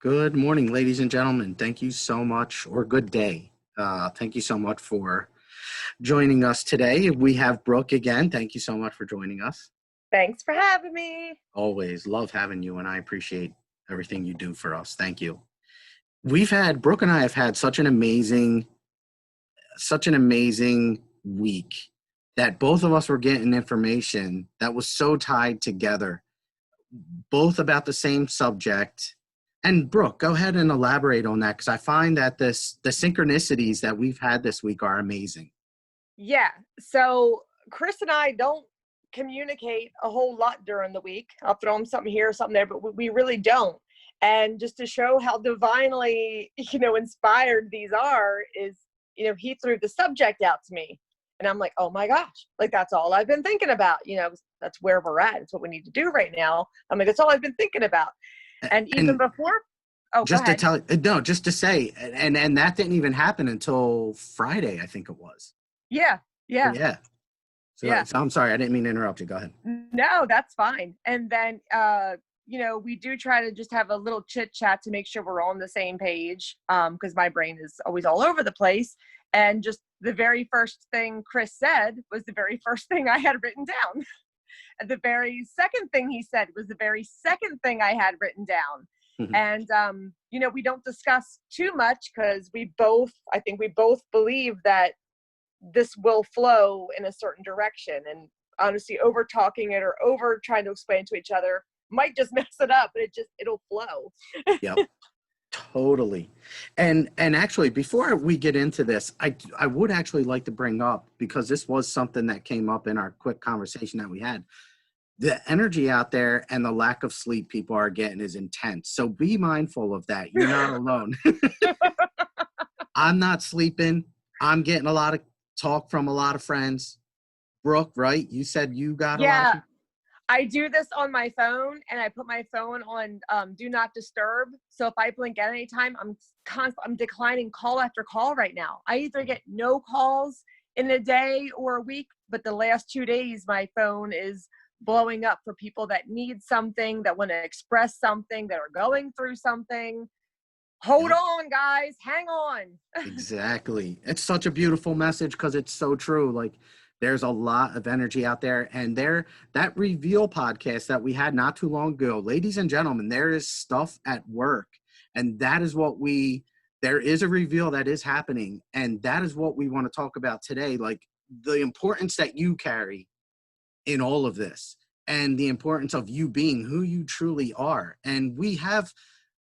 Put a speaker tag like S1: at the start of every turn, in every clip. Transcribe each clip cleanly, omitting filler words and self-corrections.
S1: Good morning, ladies and gentlemen. Thank you so much, or good day. Thank you so much for joining us today. We have Brooke again. Thank you so much for joining us.
S2: Thanks for having me.
S1: Always love having you, and I appreciate everything you do for us. Thank you. Brooke and I have had such an amazing week that both of us were getting information that was so tied together, both about the same subject. And Brooke, go ahead and elaborate on that because I find that the synchronicities that we've had this week are amazing.
S2: Yeah. So Chris and I don't communicate a whole lot during the week. I'll throw him something here, something there, but we really don't. And just to show how divinely, inspired these are is, he threw the subject out to me. And I'm like, oh my gosh, like that's all I've been thinking about. That's where we're at. It's what we need to do right now. I'm like, that's all I've been thinking about. And even
S1: And
S2: before, oh, go
S1: just to
S2: ahead.
S1: tell, no, just to say, and that didn't even happen until Friday, I think it was.
S2: Yeah.
S1: So
S2: Yeah.
S1: yeah. So,
S2: Yeah.
S1: so I'm sorry, I didn't mean to interrupt you. Go ahead.
S2: No, that's fine. And then, we do try to just have a little chit chat to make sure we're on the same page. Because my brain is always all over the place. And just the very first thing Chris said was the very first thing I had written down. And the very second thing he said was the very second thing I had written down. And, we don't discuss too much because I think we both believe that this will flow in a certain direction. And honestly, over talking it or over trying to explain to each other might just mess it up, but it'll flow.
S1: Yep. Totally. And actually, before we get into this, I would actually like to bring up, because this was something that came up in our quick conversation that we had. The energy out there and the lack of sleep people are getting is intense. So be mindful of that. You're not alone. I'm not sleeping. I'm getting a lot of talk from a lot of friends. Brooke, right? You said you got a lot of
S2: Yeah,
S1: people.
S2: I do this on my phone, and I put my phone on do not disturb. So if I blink at any time, I'm declining call after call right now. I either get no calls in a day or a week, but the last 2 days my phone is blowing up for people that need something, that want to express something, that are going through something. Hold
S1: Yep.
S2: on, guys, hang on.
S1: Exactly. It's such a beautiful message because it's so true. Like, there's a lot of energy out there, and that reveal podcast that we had not too long ago, ladies and gentlemen, there is stuff at work, and that is there is a reveal that is happening, and that is what we want to talk about today. Like, the importance that you carry in all of this, and the importance of you being who you truly are. And we have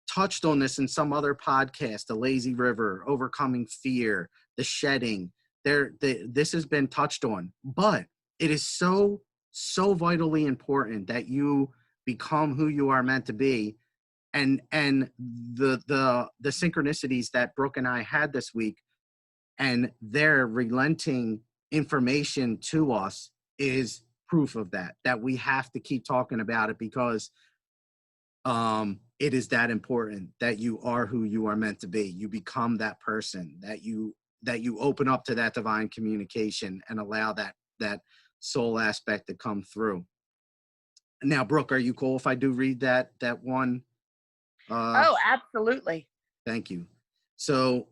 S1: touched on this in some other podcast: the lazy river, overcoming fear, the shedding. This has been touched on, but it is so vitally important that you become who you are meant to be. And the synchronicities that Brooke and I had this week, and their relenting information to us, is proof of that we have to keep talking about it, because it is that important that you are who you are meant to be. You become that person, that you open up to that divine communication and allow that soul aspect to come through. Now, Brooke, are you cool if I do read that one?
S2: Oh, absolutely.
S1: Thank you. So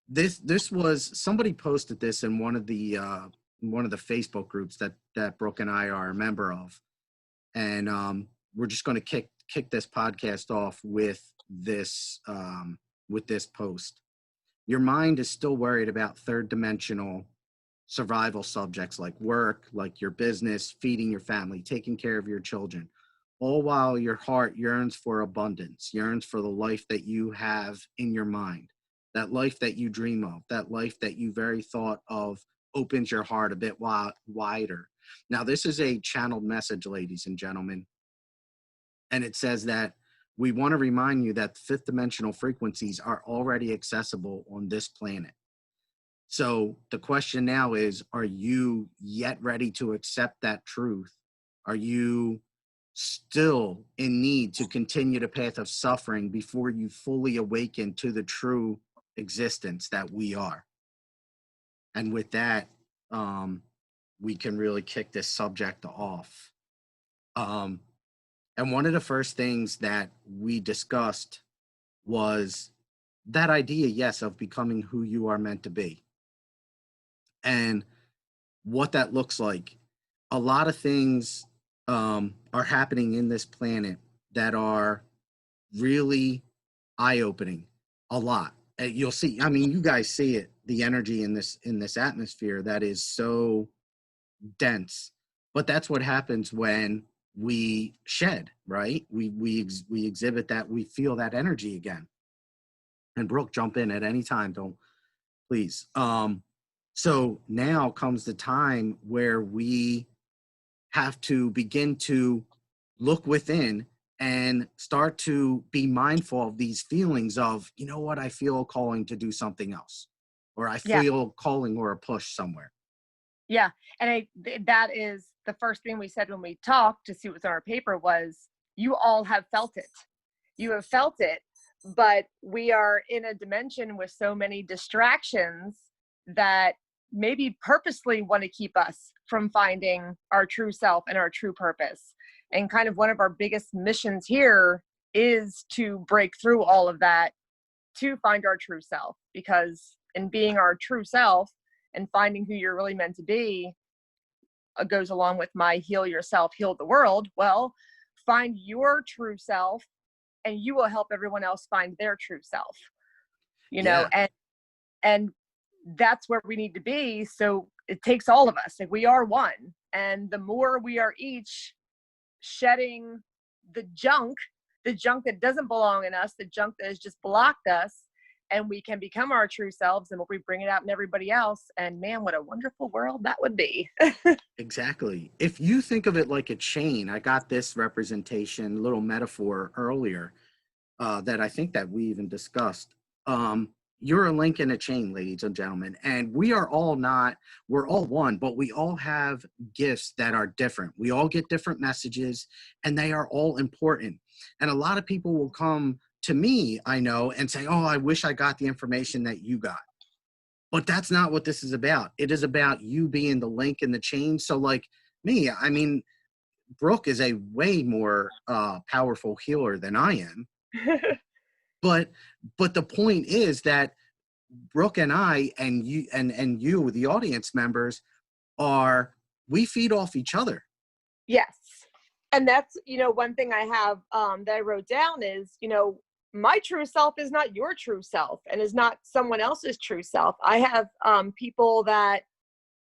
S1: this was, somebody posted this in one of the Facebook groups that Brooke and I are a member of, and we're just going to kick this podcast off with this post. Your mind is still worried about third dimensional survival subjects like work, like your business, feeding your family, taking care of your children, all while your heart yearns for abundance, yearns for the life that you have in your mind, that life that you dream of, that life that you very thought of opens your heart a bit wider. Now, this is a channeled message, ladies and gentlemen, and it says that we want to remind you that fifth dimensional frequencies are already accessible on this planet. So the question now is, are you yet ready to accept that truth? Are you still in need to continue the path of suffering before you fully awaken to the true existence that we are? And with that, we can really kick this subject off. And one of the first things that we discussed was that idea, yes, of becoming who you are meant to be and what that looks like. A lot of things are happening in this planet that are really eye-opening. A lot. You'll see. I mean, you guys see it. The energy in this atmosphere that is so dense. But that's what happens when we shed, right? We exhibit that. We feel that energy again. And Brooke, jump in at any time. Don't please. So now comes the time where we have to begin to look within and start to be mindful of these feelings of, you know what, I feel a calling to do something else, or I
S2: Yeah.
S1: feel a calling or a push somewhere.
S2: Yeah. And that is the first thing we said when we talked to see what's on our paper was you all have felt it. You have felt it, but we are in a dimension with so many distractions that maybe purposely want to keep us from finding our true self and our true purpose. And kind of one of our biggest missions here is to break through all of that to find our true self, because in being our true self and finding who you're really meant to be goes along with my heal yourself, heal the world. Well, find your true self and you will help everyone else find their true self, you know,
S1: Yeah,
S2: and that's where we need to be. So it takes all of us. Like, we are one, and the more we are each shedding the junk, the junk that doesn't belong in us, the junk that has just blocked us, and we can become our true selves, and we bring it out in everybody else. And man, what a wonderful world that would be.
S1: exactly. If you think of it like a chain, I got this representation, little metaphor earlier that I think that we even discussed. Um, you're a link in a chain, ladies and gentlemen, and we are all not, we're all one, but we all have gifts that are different. We all get different messages, and they are all important. And a lot of people will come to me, I know, and say, oh, I wish I got the information that you got. But that's not what this is about. It is about you being the link in the chain. So, like me, I mean, Brooke is a way more powerful healer than I am. But the point is that Brooke and I and you and you, the audience members, are we feed off each other.
S2: Yes. And that's, one thing I have that I wrote down is, my true self is not your true self and is not someone else's true self. I have people that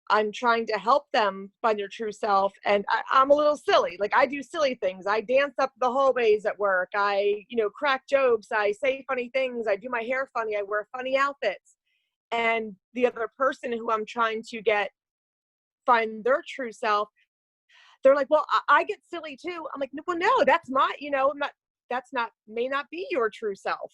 S2: I'm trying to help them find their true self. And I'm a little silly. Like, I do silly things. I dance up the hallways at work. I, crack jokes. I say funny things. I do my hair funny. I wear funny outfits. And the other person who I'm trying to find their true self, they're like, well, I get silly too. I'm like, well, no, that's my, may not be your true self.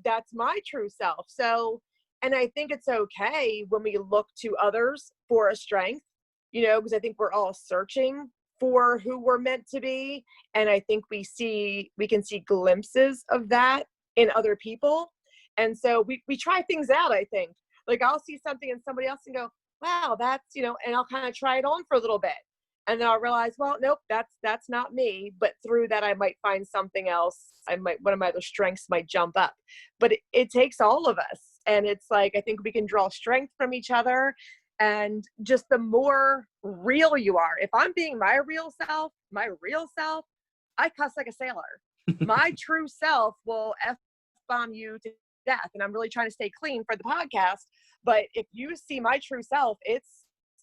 S2: That's my true self. So, and I think it's okay when we look to others for a strength, because I think we're all searching for who we're meant to be. And I think we can see glimpses of that in other people. And so we try things out, I think. Like, I'll see something in somebody else and go, wow, that's, and I'll kind of try it on for a little bit. And then I'll realize, well, nope, that's not me. But through that, I might find something else. One of my other strengths might jump up. But it takes all of us. And it's like, I think we can draw strength from each other. And just the more real you are, if I'm being my real self, I cuss like a sailor. My true self will F-bomb you to death. And I'm really trying to stay clean for the podcast. But if you see my true self,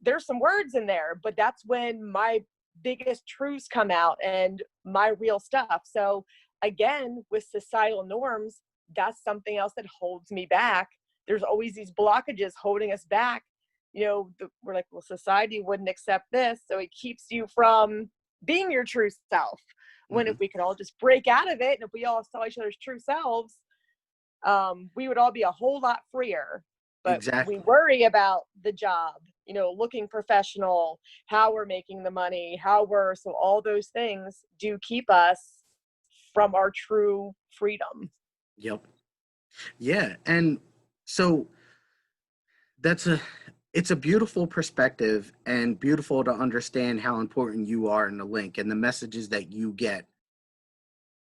S2: there's some words in there, but that's when my biggest truths come out and my real stuff. So again, with societal norms, that's something else that holds me back. There's always these blockages holding us back. We're like, well, society wouldn't accept this. So it keeps you from being your true self. When
S1: Mm-hmm.
S2: if we could all just break out of it, and if we all saw each other's true selves, we would all be a whole lot freer. But we
S1: Exactly.
S2: worry about the job, looking professional, how we're making the money, so all those things do keep us from our true freedom.
S1: Yep. Yeah. And so that's it's a beautiful perspective and beautiful to understand how important you are in the link and the messages that you get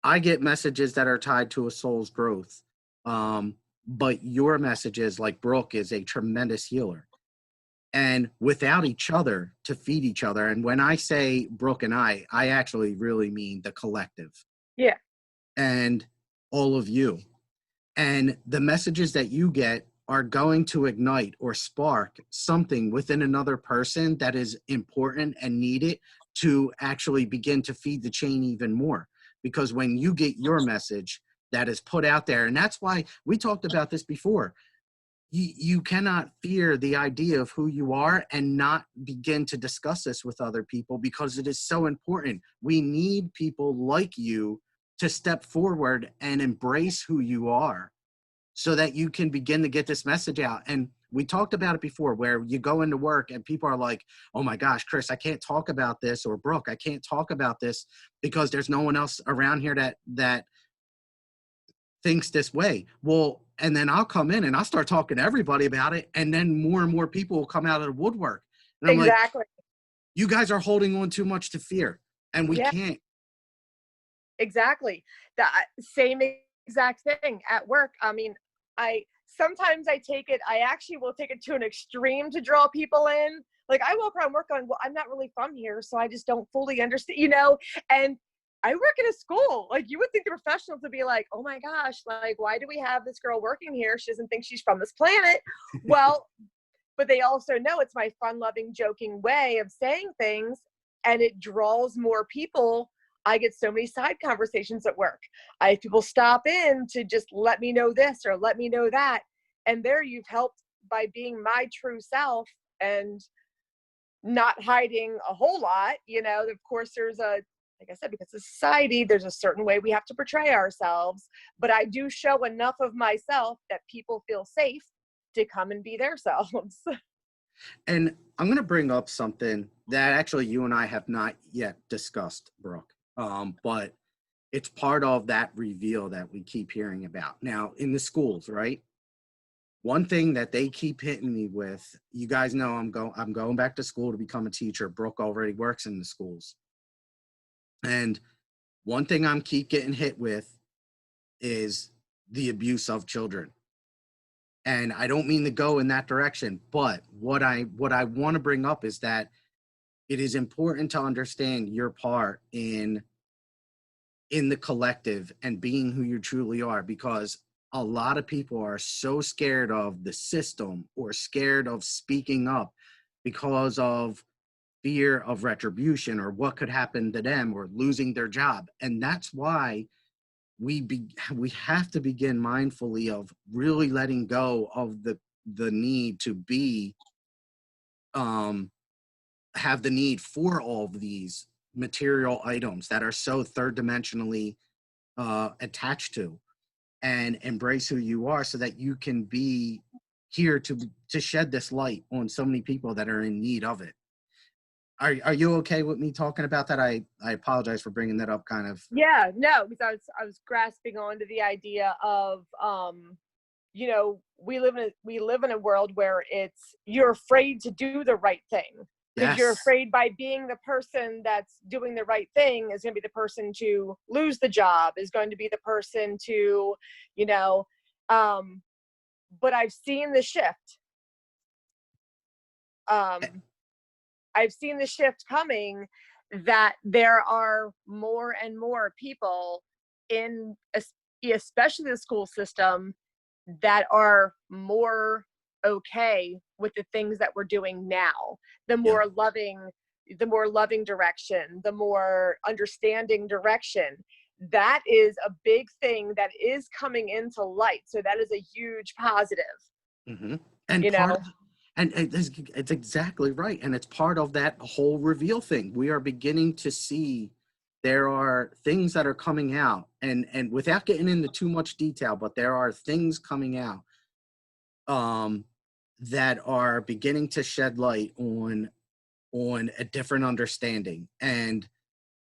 S1: I get messages that are tied to a soul's growth. But your messages, like Brooke, is a tremendous healer. And without each other to feed each other, and when I say Brooke and I actually really mean the collective
S2: Yeah.
S1: and all of you. And the messages that you get are going to ignite or spark something within another person that is important and needed to actually begin to feed the chain even more. Because when you get your message that is put out there, and that's why we talked about this before, you cannot fear the idea of who you are and not begin to discuss this with other people, because it is so important. We need people like you to step forward and embrace who you are so that you can begin to get this message out. And we talked about it before, where you go into work and people are like, oh my gosh, Chris, I can't talk about this, or Brooke, I can't talk about this because there's no one else around here that thinks this way. Well, and then I'll come in and I'll start talking to everybody about it, and then more and more people will come out of the woodwork. And I'm like,
S2: Exactly.
S1: you guys are holding on too much to fear, and we
S2: Yeah.
S1: can't.
S2: Exactly. The same exact thing at work. I mean, I sometimes I actually will take it to an extreme to draw people in. Like I walk around work going, well, I'm not really from here, so I just don't fully understand, and I work in a school. Like you would think the professionals would be like, oh my gosh, like why do we have this girl working here? She doesn't think she's from this planet. Well, but they also know it's my fun loving, joking way of saying things, and it draws more people. I get so many side conversations at work. I have people stop in to just let me know this or let me know that. And there you've helped by being my true self and not hiding a whole lot. Of course, like I said, because of society, there's a certain way we have to portray ourselves. But I do show enough of myself that people feel safe to come and be their selves.
S1: And I'm going to bring up something that actually you and I have not yet discussed, Brooke. But it's part of that reveal that we keep hearing about now in the schools, right? One thing that they keep hitting me with, you guys know I'm going back to school to become a teacher. Brooke already works in the schools. And one thing I'm keep getting hit with is the abuse of children. And I don't mean to go in that direction, but what I want to bring up is that it is important to understand your part in the collective and being who you truly are, because a lot of people are so scared of the system or scared of speaking up because of fear of retribution or what could happen to them or losing their job. And that's why we have to begin mindfully of really letting go of the need to be um have the need for all of these material items that are so third dimensionally attached to, and embrace who you are so that you can be here to shed this light on so many people that are in need of it. Are you okay with me talking about that? I apologize for bringing that up kind of.
S2: Yeah, no, because I was grasping onto the idea of we live in a world where you're afraid to do the right thing because you're
S1: Yes.
S2: afraid by being the person that's doing the right thing is going to be the person to lose the job, is going to be the person to, you know, um, but I've seen the shift. Um, I've seen the shift coming, that there are more and more people in especially the school system that are more okay with the things that we're doing now. The
S1: Yep.
S2: more loving, the more loving direction, the more understanding direction. That is a big thing that is coming into light. So that is a huge positive,
S1: Hmm. And
S2: you
S1: part
S2: know?
S1: of, and it's exactly right. And it's part of that whole reveal thing. We are beginning to see there are things that are coming out, and without getting into too much detail, but there are things coming out um, that are beginning to shed light on a different understanding. And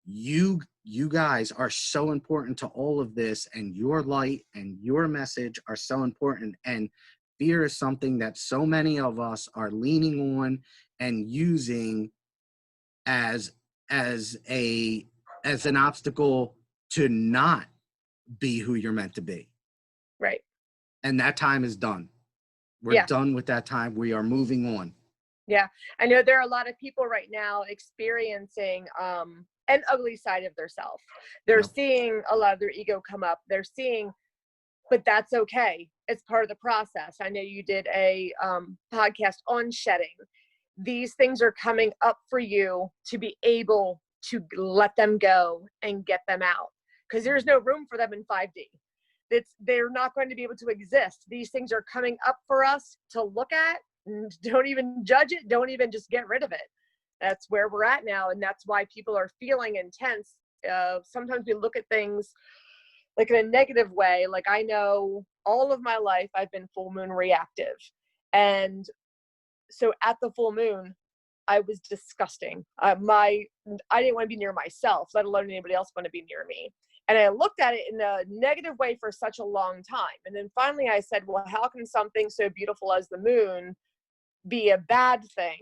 S1: you guys are so important to all of this, and your light and your message are so important. And fear is something that so many of us are leaning on and using as as a as an obstacle to not be who you're meant to be.
S2: Right.
S1: And that time is done. We're
S2: Yeah.
S1: done with that time. We are moving on.
S2: Yeah. I know there are a lot of people right now experiencing an ugly side of their self. They're
S1: Yep.
S2: seeing a lot of their ego come up. They're seeing, but that's okay. It's part of the process. I know you did a podcast on shedding. These things are coming up for you to be able to let them go and get them out, because there's no room for them in 5D. They're not going to be able to exist. These things are coming up for us to look at, and don't even judge it. Don't even just get rid of it. That's where we're at now. And that's why people are feeling intense. Sometimes we look at things like in a negative way. Like, I know all of my life I've been full moon reactive. And so at the full moon, I was disgusting. I didn't want to be near myself, let alone anybody else want to be near me. And I looked at it in a negative way for such a long time. And then finally I said, well, how can something so beautiful as the moon be a bad thing?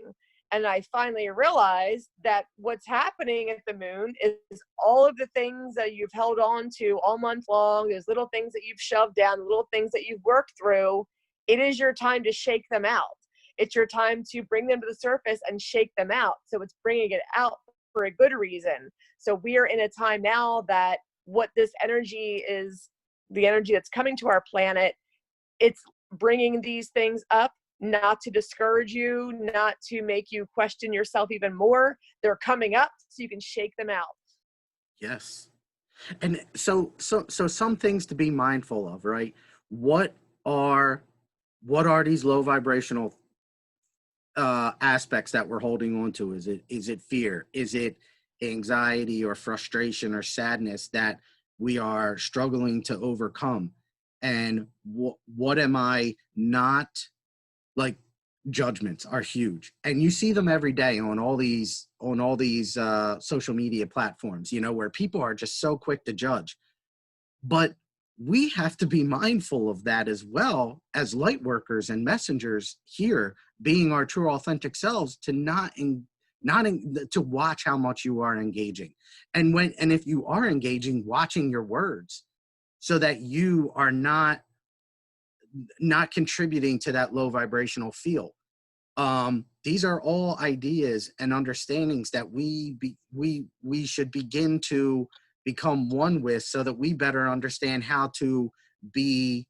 S2: And I finally realized that what's happening at the moon is all of the things that you've held on to all month long, those little things that you've shoved down, the little things that you've worked through, it is your time to shake them out. It's your time to bring them to the surface and shake them out. So it's bringing it out for a good reason. So we are in a time now that what this energy is, the energy that's coming to our planet, it's bringing these things up, not to discourage you, not to make you question yourself even more. They're coming up so you can shake them out.
S1: Yes. And so some things to be mindful of, right? What are these low vibrational aspects that we're holding on to? Is it fear? Is it anxiety or frustration or sadness that we are struggling to overcome? And what am I not, like, judgments are huge, and you see them every day on all these social media platforms, where people are just so quick to judge. But we have to be mindful of that as well, as light workers and messengers here, being our true authentic selves, to to watch how much you are engaging, and if you are engaging, watching your words, so that you are not contributing to that low vibrational field. These are all ideas and understandings that we should begin to become one with, so that we better understand how to be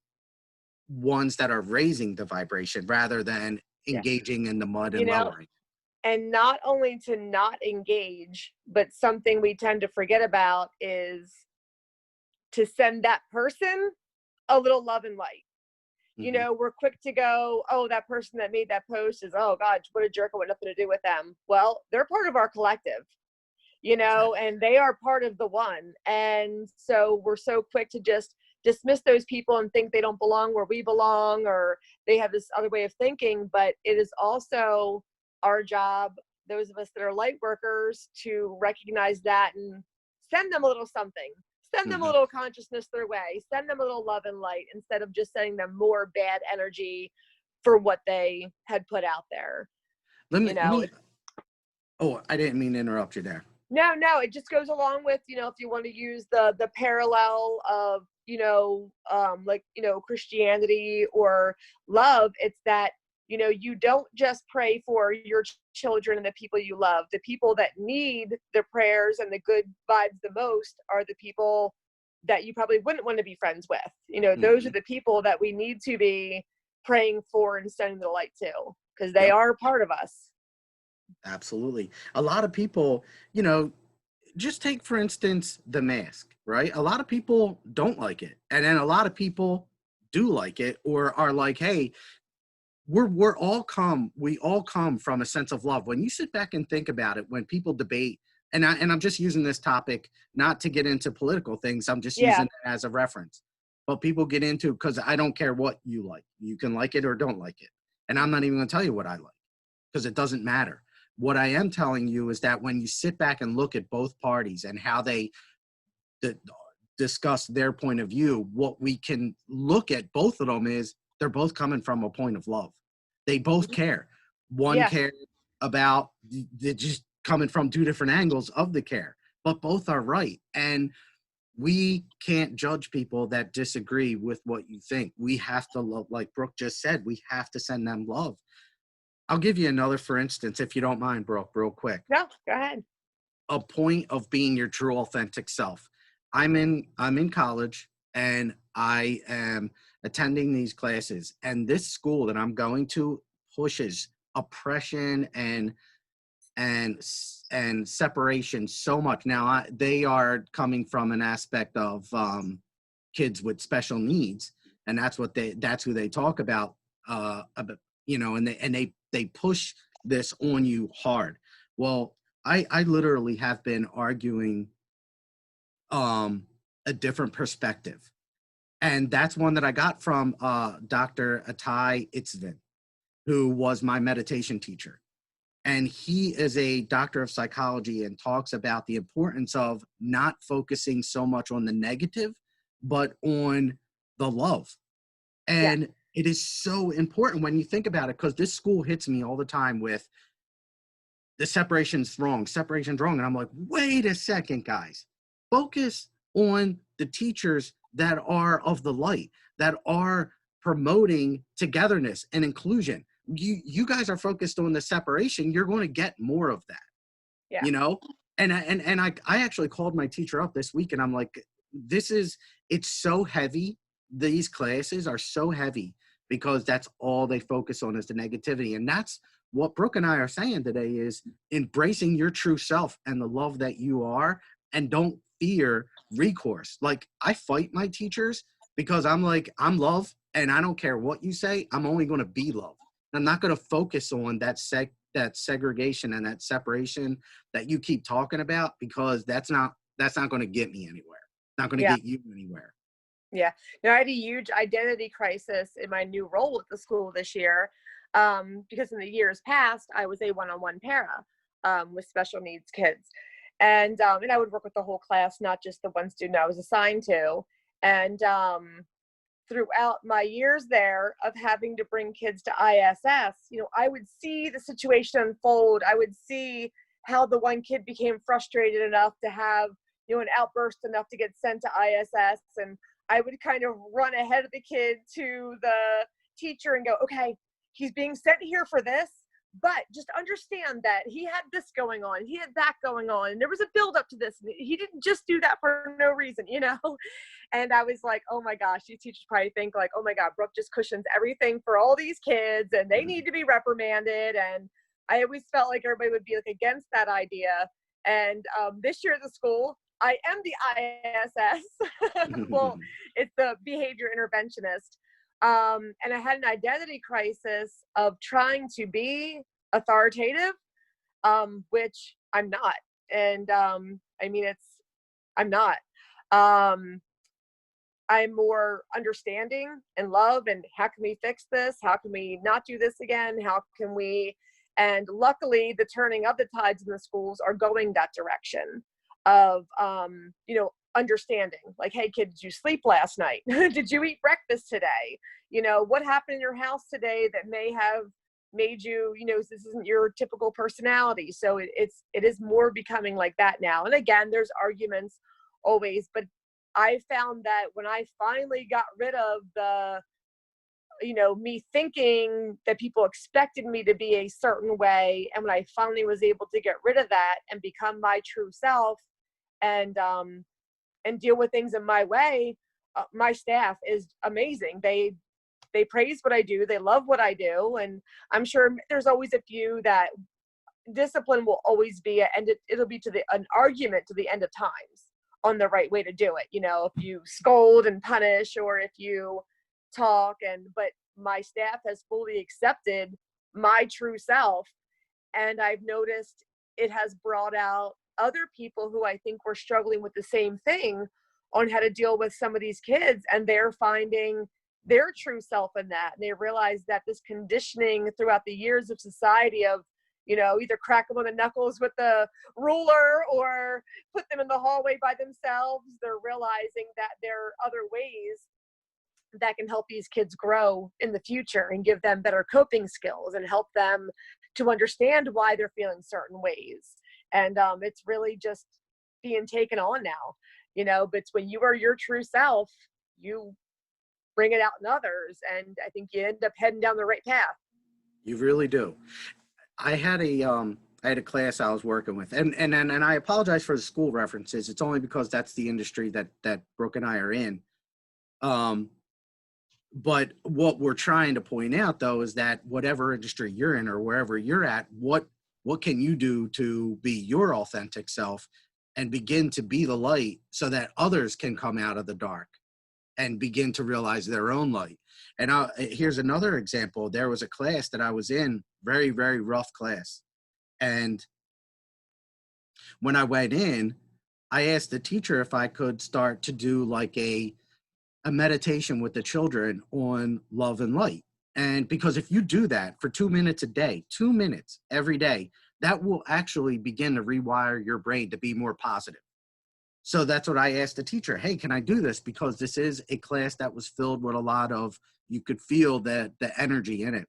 S1: ones that are raising the vibration rather than
S2: Yeah.
S1: engaging in the mud and lowering.
S2: And not only to not engage, but something we tend to forget about is to send that person a little love and light.
S1: Mm-hmm.
S2: We're quick to go, oh, that person that made that post is, oh God, what a jerk, I want nothing to do with them. Well, they're part of our collective, and they are part of the one. And so we're so quick to just dismiss those people and think they don't belong where we belong, or they have this other way of thinking. But it is also our job, those of us that are light workers, to recognize that and send them a little something. Send them a
S1: Mm-hmm.
S2: little consciousness their way. Send them a little love and light, instead of just sending them more bad energy for what they had put out there.
S1: Oh, I didn't mean to interrupt you there.
S2: No, it just goes along with, if you want to use the parallel of, Christianity or love, it's that, you don't just pray for your children and the people you love. The people that need the prayers and the good vibes the most are the people that you probably wouldn't want to be friends with. Those
S1: Mm-hmm.
S2: are the people that we need to be praying for and sending the light to, because they
S1: Yep.
S2: are part of us.
S1: Absolutely. A lot of people, just take, for instance, the mask, right? A lot of people don't like it. And then a lot of people do like it, or are like, hey, we all come from a sense of love. When you sit back and think about it, when people debate, and I'm just using this topic not to get into political things, I'm just
S2: Yeah.
S1: using it as a reference. But people get into, because I don't care what you like. You can like it or don't like it. And I'm not even going to tell you what I like, because it doesn't matter. What I am telling you is that when you sit back and look at both parties and how they discuss their point of view, what we can look at both of them is they're both coming from a point of love. They both care. One
S2: Yeah.
S1: cares about just coming from two different angles of the care, but both are right. And we can't judge people that disagree with what you think. We have to love, like Brooke just said, we have to send them love. I'll give you another, for instance, if you don't mind, Brooke, real quick.
S2: No, go ahead.
S1: A point of being your true authentic self. I'm in college and I am attending these classes, and this school that I'm going to pushes oppression and separation so much. Now they are coming from an aspect of kids with special needs, and that's who they talk about, and they push this on you hard. Well, I literally have been arguing um a different perspective, and that's one that I got from Dr. Atai Itzvin, who was my meditation teacher, and he is a doctor of psychology and talks about the importance of not focusing so much on the negative but on the love.
S2: Yeah.
S1: And it is so important when you think about it, because this school hits me all the time with the separation's wrong. And I'm like, wait a second, guys. Focus on the teachers that are of the light, that are promoting togetherness and inclusion. You guys are focused on the separation. You're going to get more of that,
S2: Yeah.
S1: you know? And I actually called my teacher up this week and I'm like, it's so heavy. These classes are so heavy because that's all they focus on is the negativity. And that's what Brooke and I are saying today is embracing your true self and the love that you are, and don't fear recourse. Like, I fight my teachers because I'm like, I'm love and I don't care what you say. I'm only going to be love. I'm not going to focus on that segregation and that separation that you keep talking about, because that's not going to get me anywhere. Not going to
S2: Yeah.
S1: get you anywhere.
S2: Yeah. I had a huge identity crisis in my new role at the school this year, because in the years past, I was a one-on-one para with special needs kids. And I would work with the whole class, not just the one student I was assigned to. And throughout my years there of having to bring kids to ISS, I would see the situation unfold. I would see how the one kid became frustrated enough to have, an outburst enough to get sent to ISS. And I would kind of run ahead of the kid to the teacher and go, okay, he's being sent here for this, but just understand that he had this going on, he had that going on, and there was a build up to this. And he didn't just do that for no reason, And I was like, oh my gosh, these teachers probably think like, oh my God, Brooke just cushions everything for all these kids and they need to be reprimanded. And I always felt like everybody would be like against that idea. And this year at the school, I am the ISS. Well, it's the behavior interventionist. And I had an identity crisis of trying to be authoritative, which I'm not. And I'm not. I'm more understanding and love, and how can we fix this? How can we not do this again? How can we? And luckily, the turning of the tides in the schools are going that direction of, understanding. Like, hey, kid, did you sleep last night? Did you eat breakfast today? What happened in your house today that may have made you, this isn't your typical personality. So it is more becoming like that now. And again, there's arguments always, but I found that when I finally got rid of the, me thinking that people expected me to be a certain way, and when I finally was able to get rid of that and become my true self and deal with things in my way, my staff is amazing. They praise what I do. They love what I do. And I'm sure there's always a few that discipline will always be, and it'll be an argument to the end of times on the right way to do it. If you scold and punish, or if you talk, but my staff has fully accepted my true self. And I've noticed it has brought out other people who I think were struggling with the same thing on how to deal with some of these kids. And they're finding their true self in that. And they realize that this conditioning throughout the years of society of, either crack them on the knuckles with the ruler or put them in the hallway by themselves, they're realizing that there are other ways that can help these kids grow in the future and give them better coping skills and help them to understand why they're feeling certain ways. And it's really just being taken on now, but when you are your true self, you bring it out in others. And I think you end up heading down the right path.
S1: You really do. I had a class I was working with, and I apologize for the school references. It's only because that's the industry that Brooke and I are in. But what we're trying to point out, though, is that whatever industry you're in or wherever you're at, what can you do to be your authentic self and begin to be the light so that others can come out of the dark and begin to realize their own light. And here's another example. There was a class that I was in, very, very rough class. And when I went in, I asked the teacher if I could start to do like a meditation with the children on love and light. And because if you do that for 2 minutes a day, 2 minutes every day, that will actually begin to rewire your brain to be more positive. So that's what I asked the teacher. Hey, can I do this? Because this is a class that was filled with a lot of, you could feel the energy in it.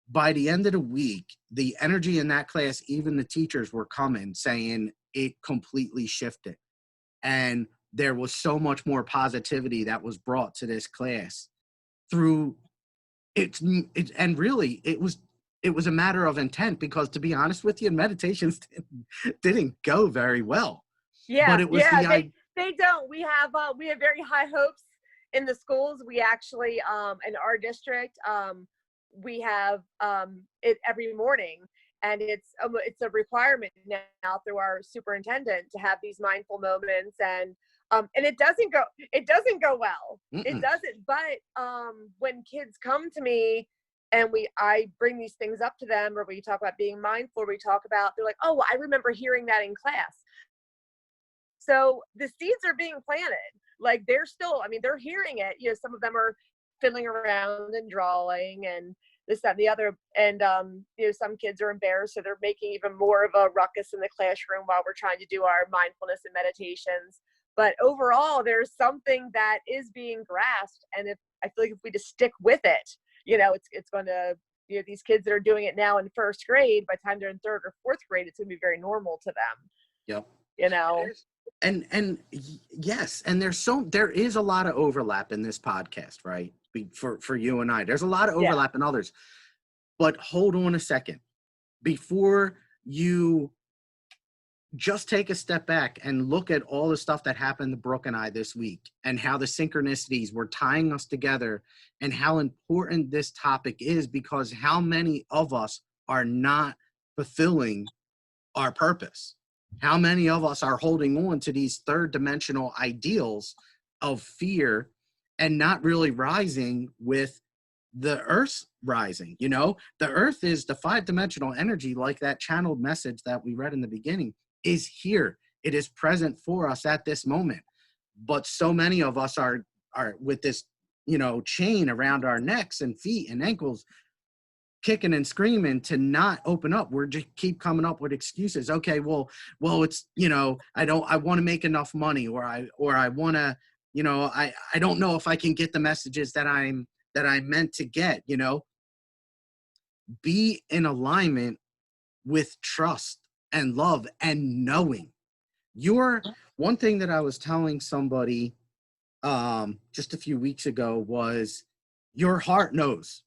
S1: By the end of the week, the energy in that class, even the teachers were coming saying it completely shifted. And there was so much more positivity that was brought to this class through it. And really, it was a matter of intent, because to be honest with you, meditations didn't go very well.
S2: Yeah,
S1: But it was
S2: they don't. We have very high hopes in the schools. We actually in our district we have it every morning, and it's a requirement now through our superintendent to have these mindful moments, and it doesn't go well. It doesn't. But when kids come to me and I bring these things up to them, or we talk about being mindful, or we talk about, they're like, oh, well, I remember hearing that in class. So the seeds are being planted. Like they're still, they're hearing it. Some of them are fiddling around and drawing and this, that, and the other. And, some kids are embarrassed. So they're making even more of a ruckus in the classroom while we're trying to do our mindfulness and meditations. But overall, there's something that is being grasped. And I feel like if we just stick with it, it's going to, these kids that are doing it now in first grade, by the time they're in third or fourth grade, it's going to be very normal to them.
S1: Yep. And yes, and there is a lot of overlap in this podcast, right? For you and I, there's a lot of overlap in others. But hold on a second. Before you just take a step back and look at all the stuff that happened to Brooke and I this week, and how the synchronicities were tying us together, and how important this topic is, because how many of us are not fulfilling our purpose? How many of us are holding on to these third dimensional ideals of fear and not really rising with the earth's rising? The earth is the 5-dimensional energy, like that channeled message that we read in the beginning, is here. It is present for us at this moment. But so many of us are with this, chain around our necks and feet and ankles, kicking and screaming to not open up. We're just keep coming up with excuses. Okay, well, it's, I want to make enough money, or I want to, I don't know if I can get the messages that I'm meant to get. Be in alignment with trust and love and knowing. One thing that I was telling somebody just a few weeks ago was, your heart knows.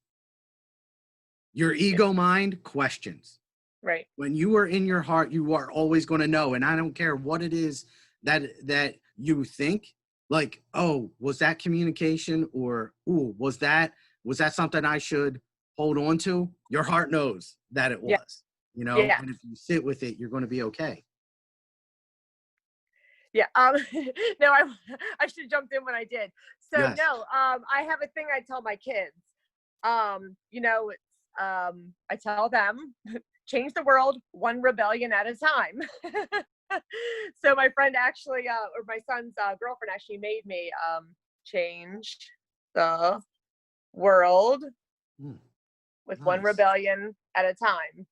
S1: Your ego mind questions.
S2: Right.
S1: When you are in your heart, you are always going to know. And I don't care what it is that you think, like, oh, was that communication? Or, ooh, was that something I should hold on to? Your heart knows that it was, and if you sit with it, you're going to be okay.
S2: Yeah. No, I should have jumped in when I did. So yes. No, I have a thing I tell my kids. I tell them, change the world one rebellion at a time. So my friend actually, or my son's girlfriend actually made me change the world with one rebellion at a time.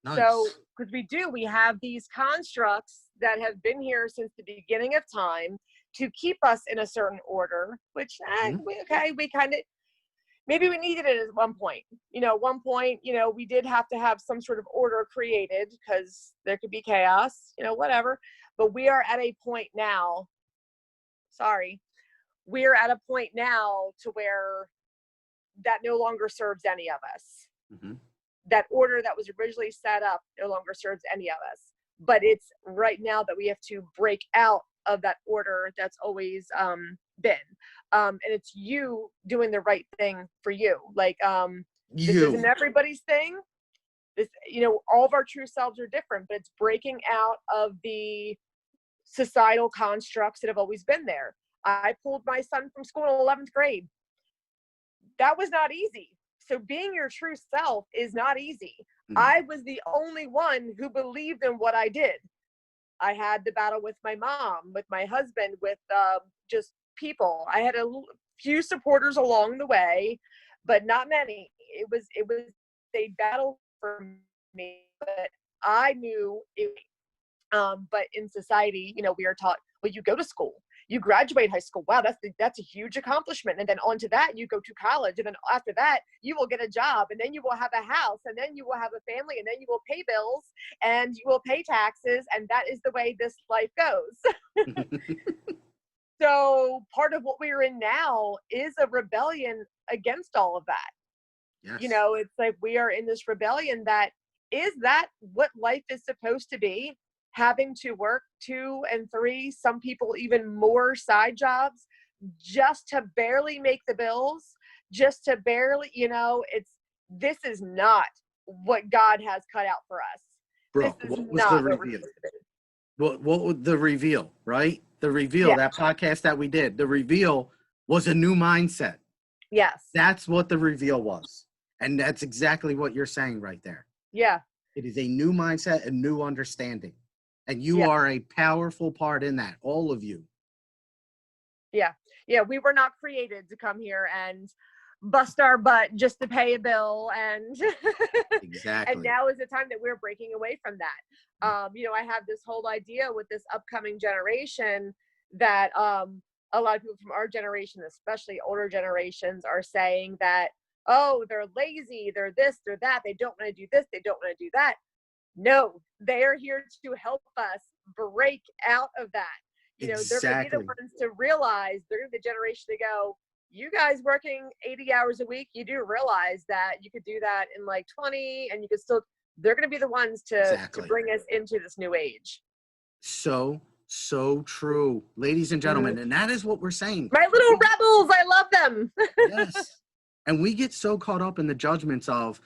S2: Nice. So, because we have these constructs that have been here since the beginning of time to keep us in a certain order, which, we kind of, maybe we needed it at one point. At one point, we did have to have some sort of order created because there could be chaos, whatever. But we are at a point now, we're at a point now to where that no longer serves any of us.
S1: Mm-hmm.
S2: That order that was originally set up no longer serves any of us. But it's right now that we have to break out of that order that's always been. And it's you doing the right thing for you. Like, this isn't everybody's thing. This, all of our true selves are different, but it's breaking out of the societal constructs that have always been there. I pulled my son from school in 11th grade. That was not easy. So being your true self is not easy. I was the only one who believed in what I did. I had the battle with my mom, with my husband, with just people. I had a few supporters along the way, but not many. It was a battle for me, but I knew it. But in society, we are taught, well, you go to school, you graduate high school. Wow, that's a huge accomplishment. And then onto that, you go to college. And then after that, you will get a job. And then you will have a house. And then you will have a family. And then you will pay bills. And you will pay taxes. And that is the way this life goes. So part of what we're in now is a rebellion against all of that.
S1: Yes.
S2: It's like we are in this rebellion is that what life is supposed to be? Having to work 2 and 3, some people even more side jobs just to barely make the bills, just to barely, this is not what God has cut out for us.
S1: Brooke,
S2: this is
S1: what was
S2: not
S1: the
S2: what
S1: reveal? What was the reveal, right? The reveal,
S2: Yeah.
S1: that podcast that we did, the reveal was a new mindset.
S2: Yes.
S1: That's what the reveal was. And that's exactly what you're saying right there.
S2: Yeah.
S1: It is a new mindset, a new understanding. And you are a powerful part in that, all of you.
S2: Yeah. Yeah. We were not created to come here and bust our butt just to pay a bill. And
S1: exactly.
S2: And now is the time that we're breaking away from that. I have this whole idea with this upcoming generation that a lot of people from our generation, especially older generations, are saying that, oh, they're lazy, they're this, they're that, they don't want to do this, they don't want to do that. No, they're here to help us break out of that. They're going to be the ones to realize, they're going to be the generation to go, you guys working 80 hours a week, you do realize that you could do that in like 20, and you could still, they're going to be the ones to bring us into this new age.
S1: So true, ladies and gentlemen. And that is what we're saying.
S2: My little rebels, I love them.
S1: Yes. And we get so caught up in the judgments of,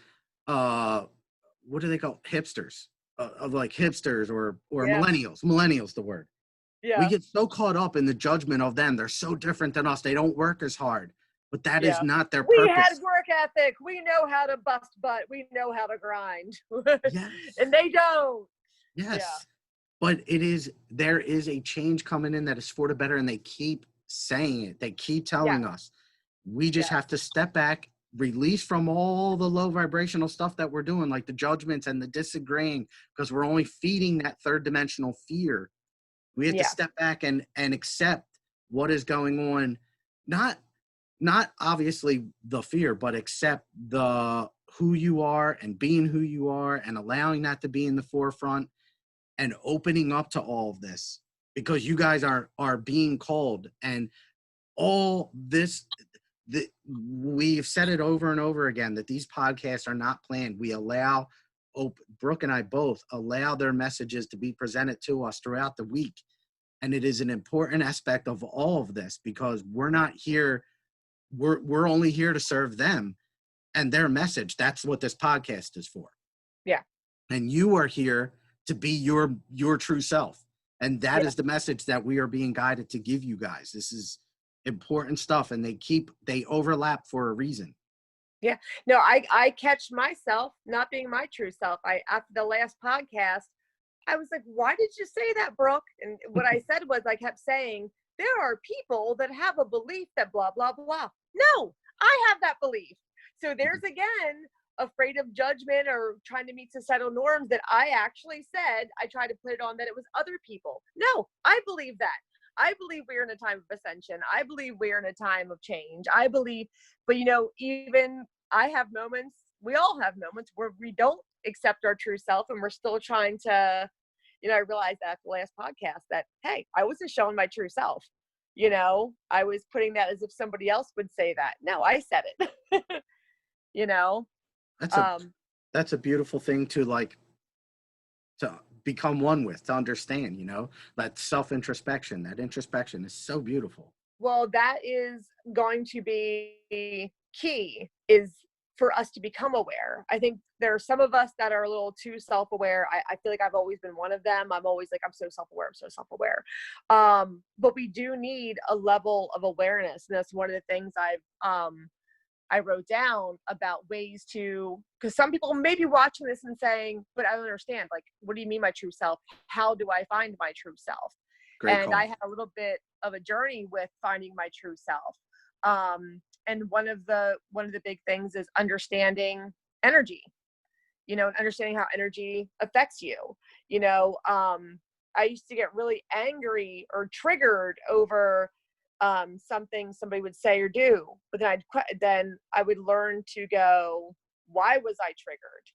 S1: what do they call hipsters? Of like hipsters or millennials, the word. Yeah. We get so caught up in the judgment of them. They're so different than us. They don't work as hard. But that is not their purpose.
S2: We had work ethic. We know how to bust butt. We know how to grind. Yes. And they don't.
S1: Yes. Yeah. But there is a change coming in that is for the better, and they keep saying it. They keep telling us. We just have to step back, release from all the low vibrational stuff that we're doing, like the judgments and the disagreeing, because we're only feeding that third dimensional fear. We have to step back and accept what is going on. Not obviously the fear, but accept who you are and being who you are and allowing that to be in the forefront and opening up to all of this, because you guys are being called, and all this, we've said it over and over again that these podcasts are not planned. We allow, Brooke and I both allow their messages to be presented to us throughout the week. And it is an important aspect of all of this, because we're not here. We're only here to serve them and their message. That's what this podcast is for.
S2: Yeah. And
S1: you are here to be your true self. And that is the message that we are being guided to give you guys. This is important stuff, and they overlap for a reason.
S2: Yeah. No, I catch myself not being my true self. After the last podcast, I was like, why did you say that, Brooke? And what I said was, I kept saying, there are people that have a belief that blah, blah, blah. No, I have that belief. So there's, again, afraid of judgment or trying to meet societal norms that I actually said, I tried to put it on that it was other people. No, I believe that. I believe we're in a time of ascension. I believe we're in a time of change. I believe, but even I have moments, we all have moments where we don't accept our true self, and we're still trying to I realized after the last podcast that, hey, I wasn't showing my true self. I was putting that as if somebody else would say that. No, I said it. you know,
S1: That's a
S2: um,
S1: that's a beautiful thing to like to become one with, to understand, that self-introspection, that introspection is so beautiful.
S2: well, that is going to be key, is for us to become aware. I think there are some of us that are a little too self-aware. I feel like I've always been one of them. I'm always like, I'm so self-aware, I'm so self-aware. But we do need a level of awareness. And that's one of the things I wrote down about ways to, because some people may be watching this and saying, but I don't understand. Like, what do you mean my true self? How do I find my true self?
S1: Great
S2: And
S1: call.
S2: I had a little bit of a journey with finding my true self. And one of the big things is understanding energy, and understanding how energy affects you. I used to get really angry or triggered over something somebody would say or do, but then I would learn to go, why was I triggered?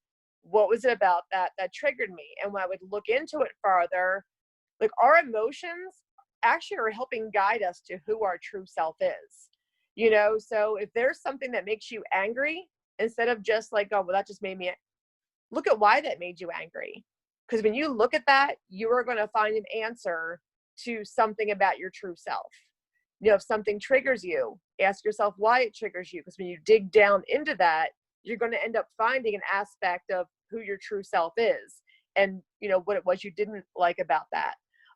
S2: What was it about that triggered me? And when I would look into it farther, like, our emotions actually are helping guide us to who our true self is. So if there's something that makes you angry, instead of just like, oh, well, that just made me, look at why that made you angry. Because when you look at that, you are going to find an answer to something about your true self. If something triggers you, ask yourself why it triggers you. Because when you dig down into that, you're going to end up finding an aspect of who your true self is, and what it was you didn't like about that.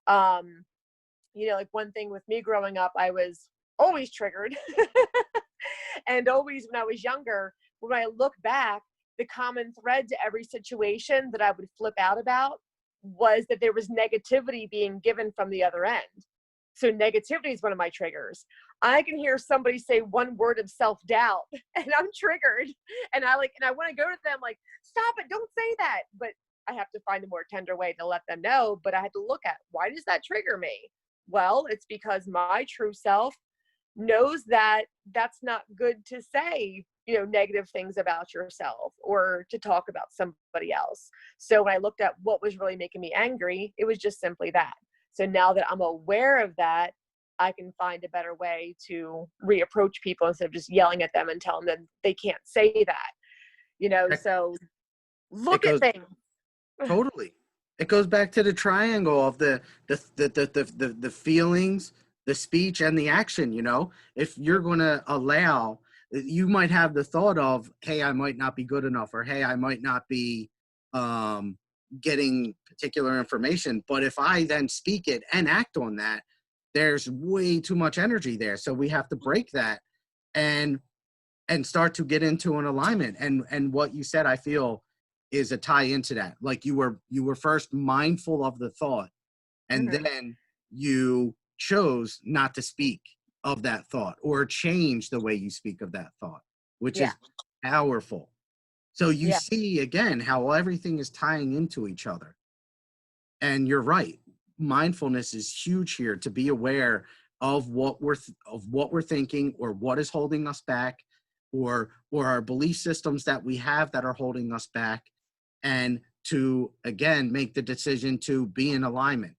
S2: Like, one thing with me growing up, I was always triggered. And always, when I was younger, when I look back, the common thread to every situation that I would flip out about was that there was negativity being given from the other end. So negativity is one of my triggers. I can hear somebody say one word of self-doubt and I'm triggered. And I want to go to them like, stop it, don't say that. But I have to find a more tender way to let them know. But I had to look at, why does that trigger me? Well, it's because my true self knows that that's not good to say, negative things about yourself or to talk about somebody else. So when I looked at what was really making me angry, it was just simply that. So now that I'm aware of that, I can find a better way to reapproach people instead of just yelling at them and telling them they can't say that. So
S1: It
S2: look at
S1: goes
S2: things.
S1: totally. It goes back to the triangle of the feelings, the speech, and the action. If you're going to allow, you might have the thought of, hey, I might not be good enough, or hey, I might not be getting particular information. But if I then speak it and act on that, there's way too much energy there. So we have to break that and start to get into an alignment. And what you said, I feel, is a tie into that. Like, you were first mindful of the thought, and
S2: Mm-hmm.
S1: then you chose not to speak of that thought or change the way you speak of that thought, which
S2: Yeah.
S1: is powerful. So you
S2: Yeah.
S1: see again how everything is tying into each other. And you're right. Mindfulness is huge here, to be aware of what we're thinking, or what is holding us back, or our belief systems that we have that are holding us back, and to again make the decision to be in alignment,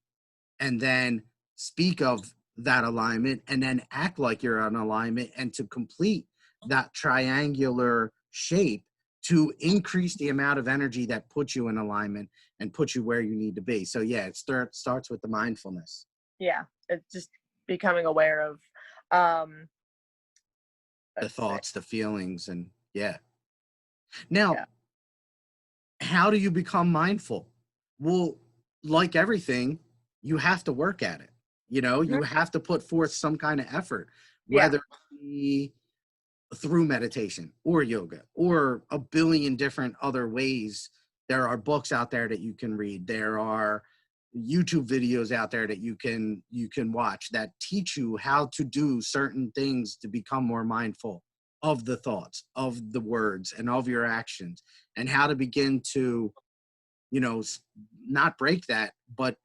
S1: and then speak of that alignment, and then act like you're in alignment, and to complete that triangular shape to increase the amount of energy that puts you in alignment and puts you where you need to be. So yeah, it starts with the mindfulness.
S2: Yeah. It's just becoming aware of, um,
S1: The
S2: let's see.
S1: thoughts, the feelings, and yeah. Now,
S2: Yeah.
S1: how do you become mindful? Well, like everything, you have to work at it.
S2: Mhm.
S1: You have to put forth some kind of effort,
S2: Yeah.
S1: whether it be through meditation or yoga or a billion different other ways. There are books out there that you can read. There are YouTube videos out there that you can watch that teach you how to do certain things to become more mindful of the thoughts, of the words, and of your actions, and how to begin to, you know, not break that, but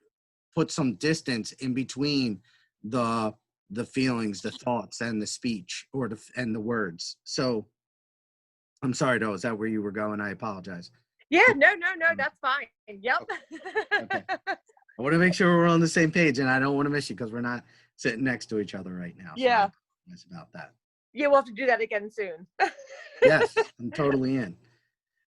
S1: put some distance in between the feelings, the thoughts, and the speech, or and the words. So I'm sorry, though. Is that where you were going? I apologize.
S2: Yeah. No, no, no. That's fine. Yep.
S1: Okay. I want to make sure we're on the same page, and I don't want to miss you because we're not sitting next to each other right now. So I
S2: Yeah.
S1: apologize about that.
S2: Yeah, we'll have to do that again soon.
S1: Yes, I'm totally in.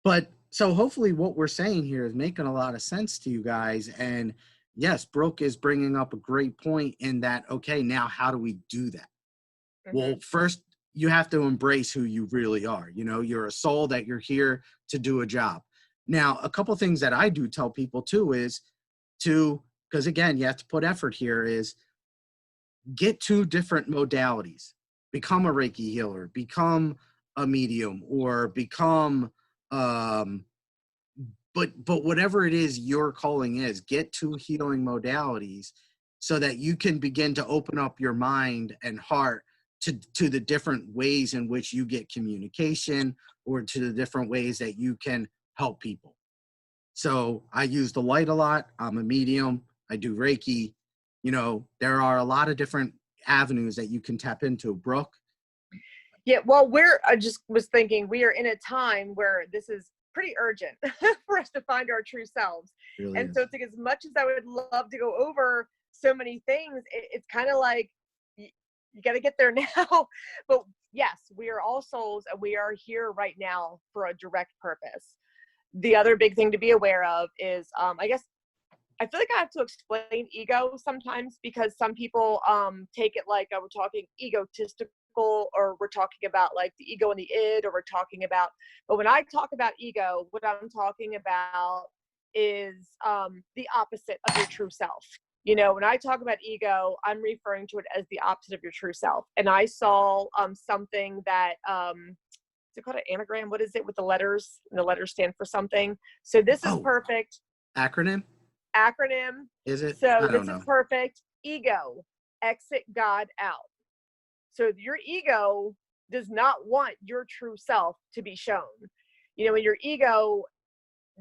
S1: But so hopefully what we're saying here is making a lot of sense to you guys. And yes, Brooke is bringing up a great point in that, okay, now how do we do that? Well, first, you have to embrace who you really are. You know, you're a soul that you're here to do a job. Now, a couple things that I do tell people too is to, because again, you have to put effort here, is get two different modalities. Become a Reiki healer, become a medium, or become um but whatever it is your calling is, get two healing modalities so that you can begin to open up your mind and heart to the different ways in which you get communication, or to the different ways that you can help people. So I use the light a lot. I'm a medium. I do Reiki. You know, there are a lot of different avenues that you can tap into. Brooke?
S2: Yeah, well, I just was thinking, we are in a time where this is pretty urgent for us to find our true selves.
S1: Really
S2: And so
S1: is.
S2: it's like, as much as I would love to go over so many things, it's kind of like you got to get there now. But yes, we are all souls and we are here right now for a direct purpose. The other big thing to be aware of is, I guess, I feel like I have to explain ego sometimes, because some people take it like we're talking egotistical, or we're talking about like the ego and the id, or we're talking about, but when I talk about ego, what I'm talking about is the opposite of your true self. You know, when I talk about ego, I'm referring to it as the opposite of your true self. And I saw something that, is it called an anagram? What is it with the letters? And the letters stand for something. So this is
S1: Oh,
S2: perfect.
S1: acronym?
S2: Acronym.
S1: Is it?
S2: So
S1: I don't
S2: this is
S1: know.
S2: perfect. Ego, exit God out. So your ego does not want your true self to be shown. You know, in your ego,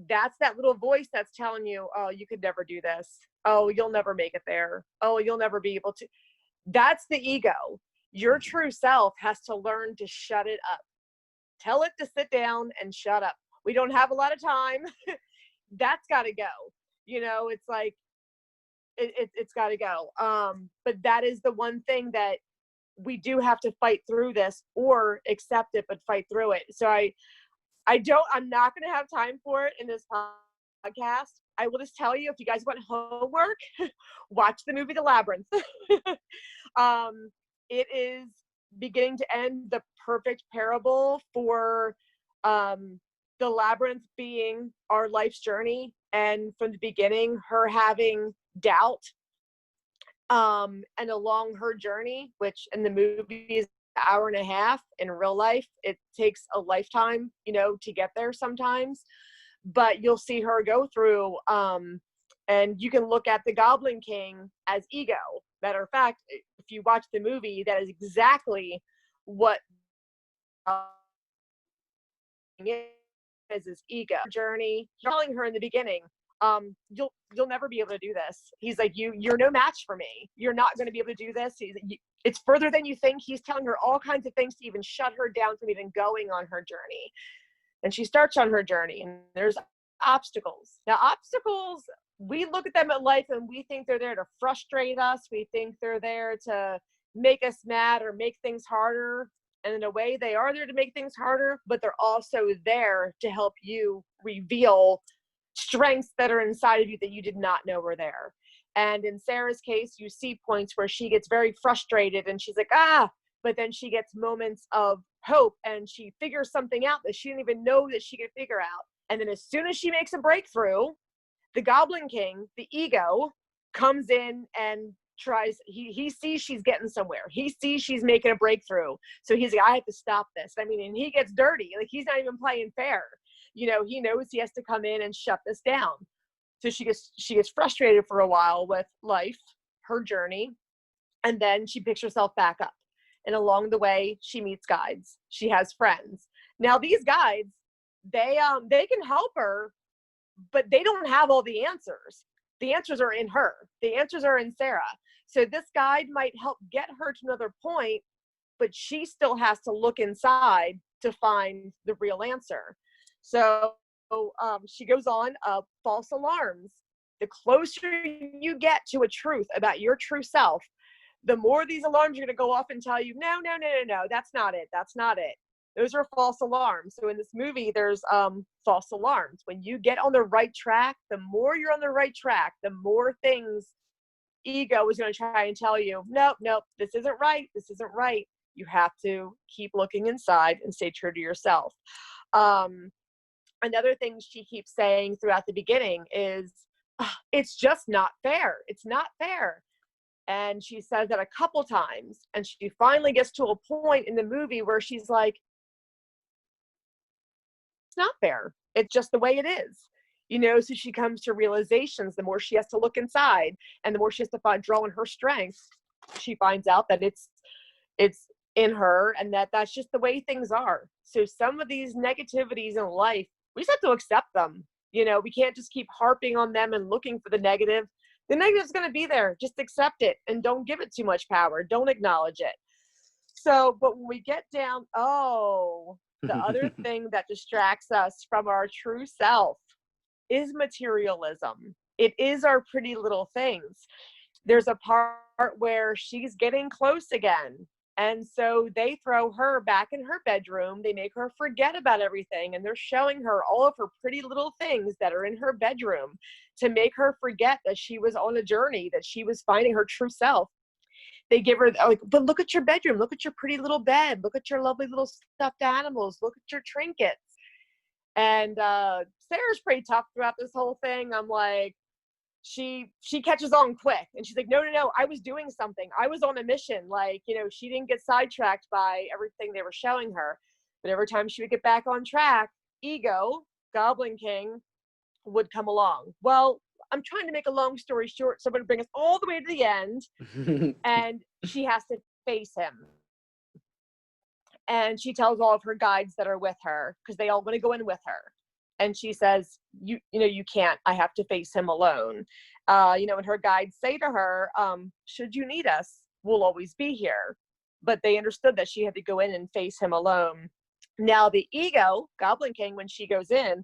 S2: that's that little voice that's telling you, oh, you could never do this. Oh, you'll never make it there. Oh, you'll never be able to. That's the ego. Your true self has to learn to shut it up. Tell it to sit down and shut up. We don't have a lot of time. That's got to go. You know, it's like, it's got to go. But that is the one thing that we do have to fight through this, or accept it, but fight through it. So I'm not going to have time for it in this podcast. I will just tell you, if you guys want homework, watch the movie The Labyrinth. It is beginning to end the perfect parable for the labyrinth being our life's journey. And from the beginning, her having doubt, and along her journey, which in the movie is an hour and a half, in real life it takes a lifetime, you know, to get there sometimes. But you'll see her go through, and you can look at the Goblin King as ego. Matter of fact, if you watch the movie, that is exactly what is ego journey. Telling her in the beginning, you'll never be able to do this. He's like, you're no match for me. You're not going to be able to do this. It's further than you think. He's telling her all kinds of things to even shut her down from even going on her journey. And she starts on her journey, and there's obstacles. Now, obstacles, we look at them at life and we think they're there to frustrate us. We think they're there to make us mad or make things harder. And in a way, they are there to make things harder, but they're also there to help you reveal strengths that are inside of you that you did not know were there. And in Sarah's case, you see points where she gets very frustrated and she's like, but then she gets moments of hope and she figures something out that she didn't even know that she could figure out. And then as soon as she makes a breakthrough, the Goblin King, the ego, comes in and tries, he sees she's getting somewhere. He sees she's making a breakthrough. So he's like, I have to stop this. I mean, and he gets dirty. Like, he's not even playing fair. You know, he knows he has to come in and shut this down. So she gets frustrated for a while with life, her journey, and then she picks herself back up. And along the way, she meets guides. She has friends. Now, these guides, they can help her, but they don't have all the answers. The answers are in her. The answers are in Sarah. So this guide might help get her to another point, but she still has to look inside to find the real answer. So she goes on, false alarms. the closer you get to a truth about your true self, the more these alarms are going to go off and tell you, no, that's not it. That's not it. Those are false alarms. So in this movie, there's false alarms. When you get on the right track, the more you're on the right track, the more things ego is going to try and tell you, nope, this isn't right. This isn't right. You have to keep looking inside and stay true to yourself. Another thing she keeps saying throughout the beginning is, it's just not fair. It's not fair. And she says that a couple times. And she finally gets to a point in the movie where she's like, it's not fair. It's just the way it is. So she comes to realizations. The more she has to look inside and the more she has to draw on her strengths, she finds out that it's in her and that's just the way things are. So some of these negativities in life, we just have to accept them. We can't just keep harping on them and looking for the negative. The negative is going to be there. Just accept it and don't give it too much power. Don't acknowledge it. So, but when we get down, the other thing that distracts us from our true self is materialism. It is our pretty little things. There's a part where she's getting close again. And so they throw her back in her bedroom. They make her forget about everything. And they're showing her all of her pretty little things that are in her bedroom to make her forget that she was on a journey, that she was finding her true self. They give her, like, but look at your bedroom. Look at your pretty little bed. Look at your lovely little stuffed animals. Look at your trinkets. And Sarah's pretty tough throughout this whole thing. I'm like, she catches on quick and she's like, no, I was doing something. I was on a mission. Like, she didn't get sidetracked by everything they were showing her. But every time she would get back on track, ego, Goblin King, would come along. Well, I'm trying to make a long story short, so I'm going to bring us all the way to the end. And she has to face him. And she tells all of her guides that are with her, because they all want to go in with her. And she says, you can't. I have to face him alone. And her guides say to her, should you need us, we'll always be here. But they understood that she had to go in and face him alone. Now, the ego, Goblin King, when she goes in,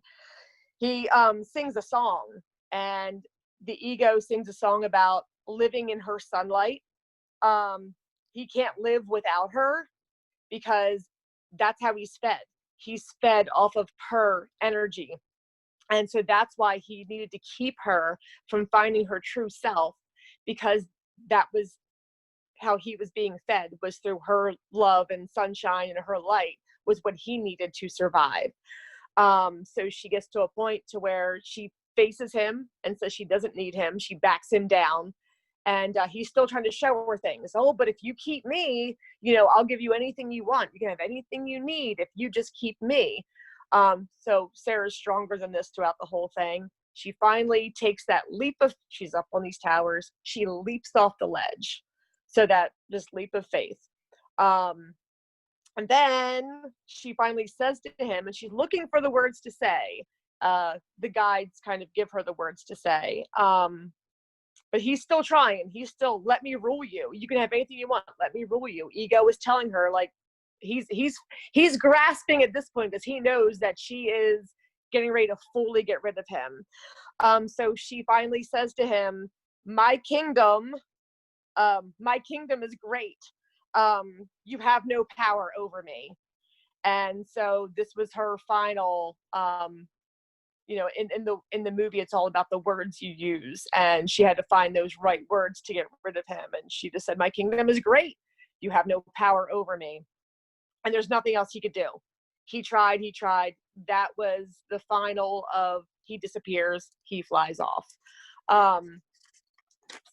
S2: he sings a song. And the ego sings a song about living in her sunlight. He can't live without her because that's how he's fed. He's fed off of her energy. And so that's why he needed to keep her from finding her true self, because that was how he was being fed, was through her love and sunshine, and her light was what he needed to survive. So she gets to a point to where she faces him and says she doesn't need him. She backs him down. And he's still trying to show her things. Oh, but if you keep me, I'll give you anything you want. You can have anything you need if you just keep me. So Sarah's stronger than this throughout the whole thing. She finally takes that leap of, she's up on these towers. She leaps off the ledge. So that this leap of faith. And then she finally says to him, and she's looking for the words to say. The guides kind of give her the words to say. But he's still trying. He's still, let me rule you. You can have anything you want. Let me rule you. Ego is telling her, like, he's grasping at this point because he knows that she is getting ready to fully get rid of him. So she finally says to him, my kingdom is great. You have no power over me. And so this was her final, in the movie, it's all about the words you use, and she had to find those right words to get rid of him. And she just said, my kingdom is great. You have no power over me. And there's nothing else he could do. He tried. That was the final of, he disappears, he flies off.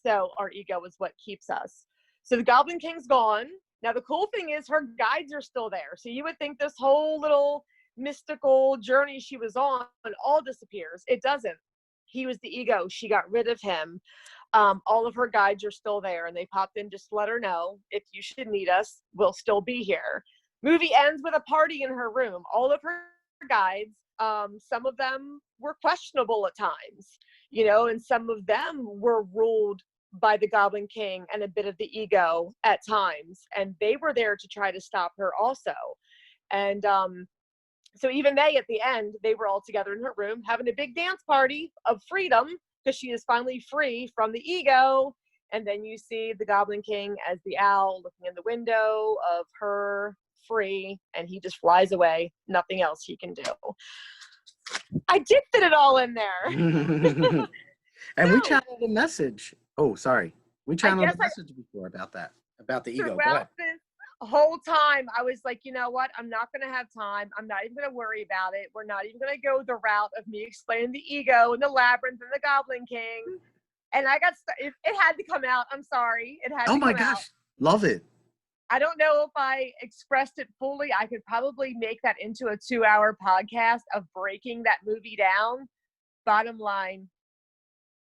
S2: So our ego is what keeps us. So the Goblin King's gone. Now the cool thing is her guides are still there. So you would think this whole little mystical journey she was on all disappears. It doesn't. He was the ego. She got rid of him. All of her guides are still there, and they popped in just to let her know, if you should need us, we'll still be here. Movie ends with a party in her room. All of her guides, some of them were questionable at times, and some of them were ruled by the Goblin King and a bit of the ego at times, and they were there to try to stop her also. And so even they, at the end, they were all together in her room having a big dance party of freedom, because she is finally free from the ego. And then you see the Goblin King as the owl looking in the window of her free, and he just flies away. Nothing else he can do. I did fit it all in there.
S1: And we
S2: So
S1: channeled a message. Oh, sorry. We
S2: I
S1: channeled
S2: guess
S1: a message before about that, about the ego. Go ahead.
S2: throughout this whole time, I was like, you know what? I'm not going to have time. I'm not even going to worry about it. We're not even going to go the route of me explaining the ego and the labyrinth and the Goblin King. And I got, it had to come out. I'm sorry. It had
S1: Oh
S2: to
S1: my
S2: come out.
S1: gosh. Love it.
S2: I don't know if I expressed it fully. I could probably make that into a 2-hour podcast of breaking that movie down. Bottom line,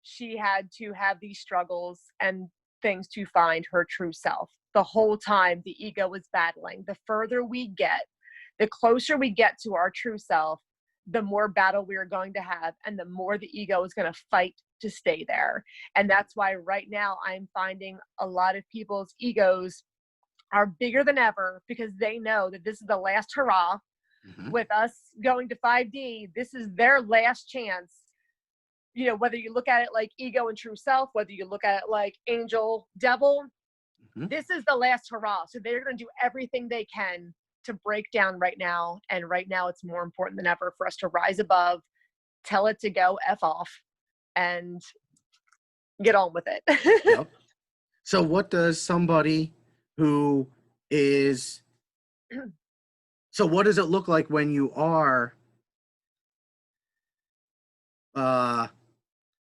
S2: she had to have these struggles and things to find her true self. The whole time the ego was battling. The further we get, the closer we get to our true self, the more battle we are going to have, and the more the ego is going to fight to stay there. And that's why right now I'm finding a lot of people's egos are bigger than ever, because they know that this is the last hurrah. With us going to 5D, this is their last chance. You know, whether you look at it like ego and true self, whether you look at it like angel, devil, this is the last hurrah. So they're going to do everything they can to break down right now. And right now it's more important than ever for us to rise above, tell it to go F off, and get on with it.
S1: Yep. So what does somebody who is, so what does it look like when you are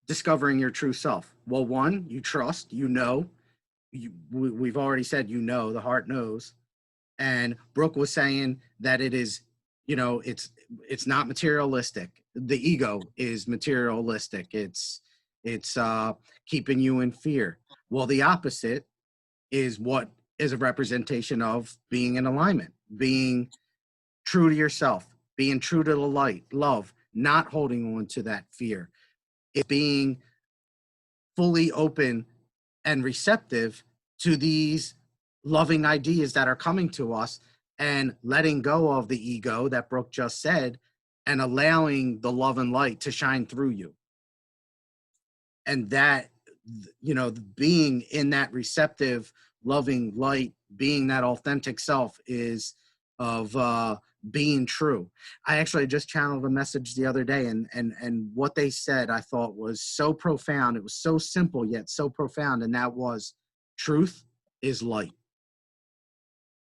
S1: discovering your true self? Well, one, you trust, you know, we've already said, you know, the heart knows. And Brooke was saying that it is, you know, it's not materialistic. The ego is materialistic. It's keeping you in fear. Well, the opposite is what is a representation of being in alignment, being true to yourself, being true to the light, love, not holding on to that fear. It's being fully open and receptive to these loving ideas that are coming to us, and letting go of the ego that Brooke just said, and allowing the love and light to shine through you. And that, you know, being in that receptive, loving light, being that authentic self is of being true. I actually just channeled a message the other day, and what they said I thought was so profound. It was so simple yet so profound, and that was, truth is light.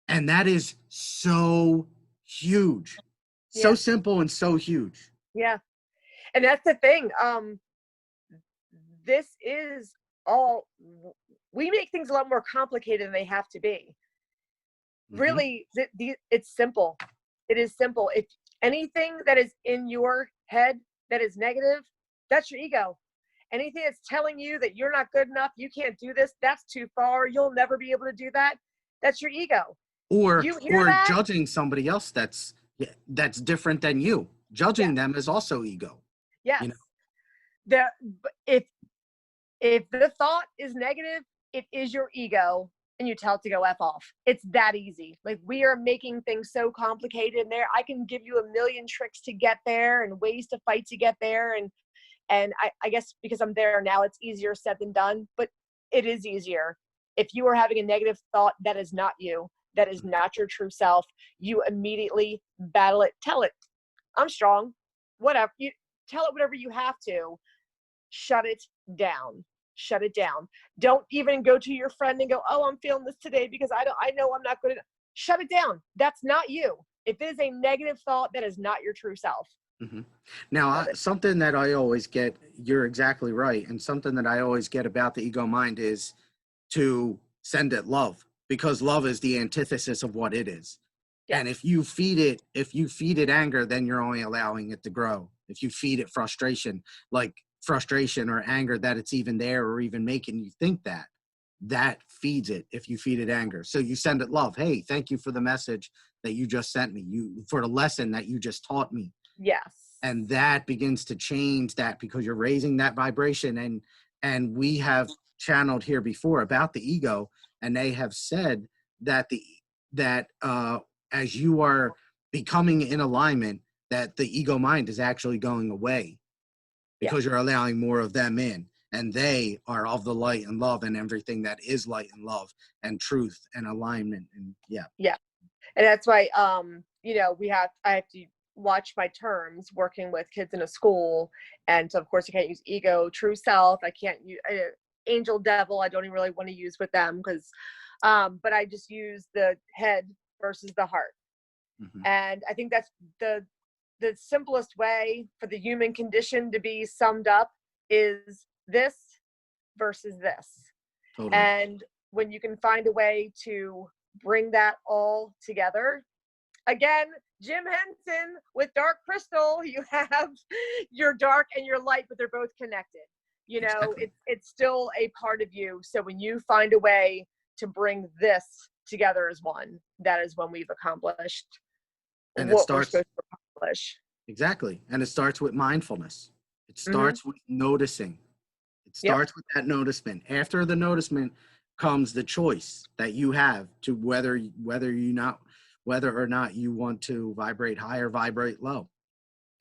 S1: And that is so huge. So simple and so huge.
S2: Yeah. And that's the thing. This is all, we make things a lot more complicated than they have to be. Really, it's simple. It is simple. If anything that is in your head that is negative, that's your ego. Anything that's telling you that you're not good enough, you can't do this, that's too far, you'll never be able to do that, that's your ego.
S1: Or
S2: You hear that?
S1: judging somebody else that's different than you. Judging them is also ego.
S2: Yes.
S1: You know?
S2: If the thought is negative, it is your ego, and you tell it to go F off. It's that easy. Like, we are making things so complicated in there. I can give you a million tricks to get there and ways to fight to get there. And I guess because I'm there now, it's easier said than done, but it is easier. If you are having a negative thought, that is not you. That is not your true self. You immediately battle it. Tell it, I'm strong. Whatever. You tell it whatever you have to. Shut it down. Shut it down. Don't even go to your friend and go, oh, I'm feeling this today because I know I'm not good at it. Shut it down. That's not you. If it is a negative thought, that is not your true self.
S1: Now, something that I always get, you're exactly right, and something that I always get about the ego mind is to send it love, because love is the antithesis of what it is. And if you feed it anger, then you're only allowing it to grow. If you feed it frustration, like frustration or anger that it's even there, or even making you think that feeds it. If you feed it anger, so you send it love. Hey, thank you for the message that you just sent me, you for the lesson that you just taught me.
S2: Yes. And
S1: that begins to change that, because you're raising that vibration. And we have channeled here before about the ego, and they have said that as you are becoming in alignment, that the ego mind is actually going away.
S2: Yeah.
S1: because you're allowing more of them in, and they are of the light and love and everything that is light and love and truth and alignment. And yeah.
S2: Yeah. And that's why, I have to watch my terms working with kids in a school. And so, of course, I can't use ego, true self. I can't use angel, devil. I don't even really want to use with them because, but I just use the head versus the heart.
S1: Mm-hmm.
S2: And I think that's the simplest way for the human condition to be summed up is this versus this.
S1: Totally.
S2: And when you can find a way to bring that all together, again, Jim Henson with Dark Crystal, you have your dark and your light, but they're both connected.
S1: Exactly.
S2: It's still a part of you. So when you find a way to bring this together as one, that is when we've accomplished
S1: And it
S2: what we're
S1: starts,
S2: supposed to accomplish.
S1: exactly. And it starts with mindfulness. It
S2: Mm-hmm.
S1: starts with noticing. It
S2: Yep.
S1: starts with that noticement. After the noticement comes the choice that you have to whether or not you want to vibrate high or vibrate low.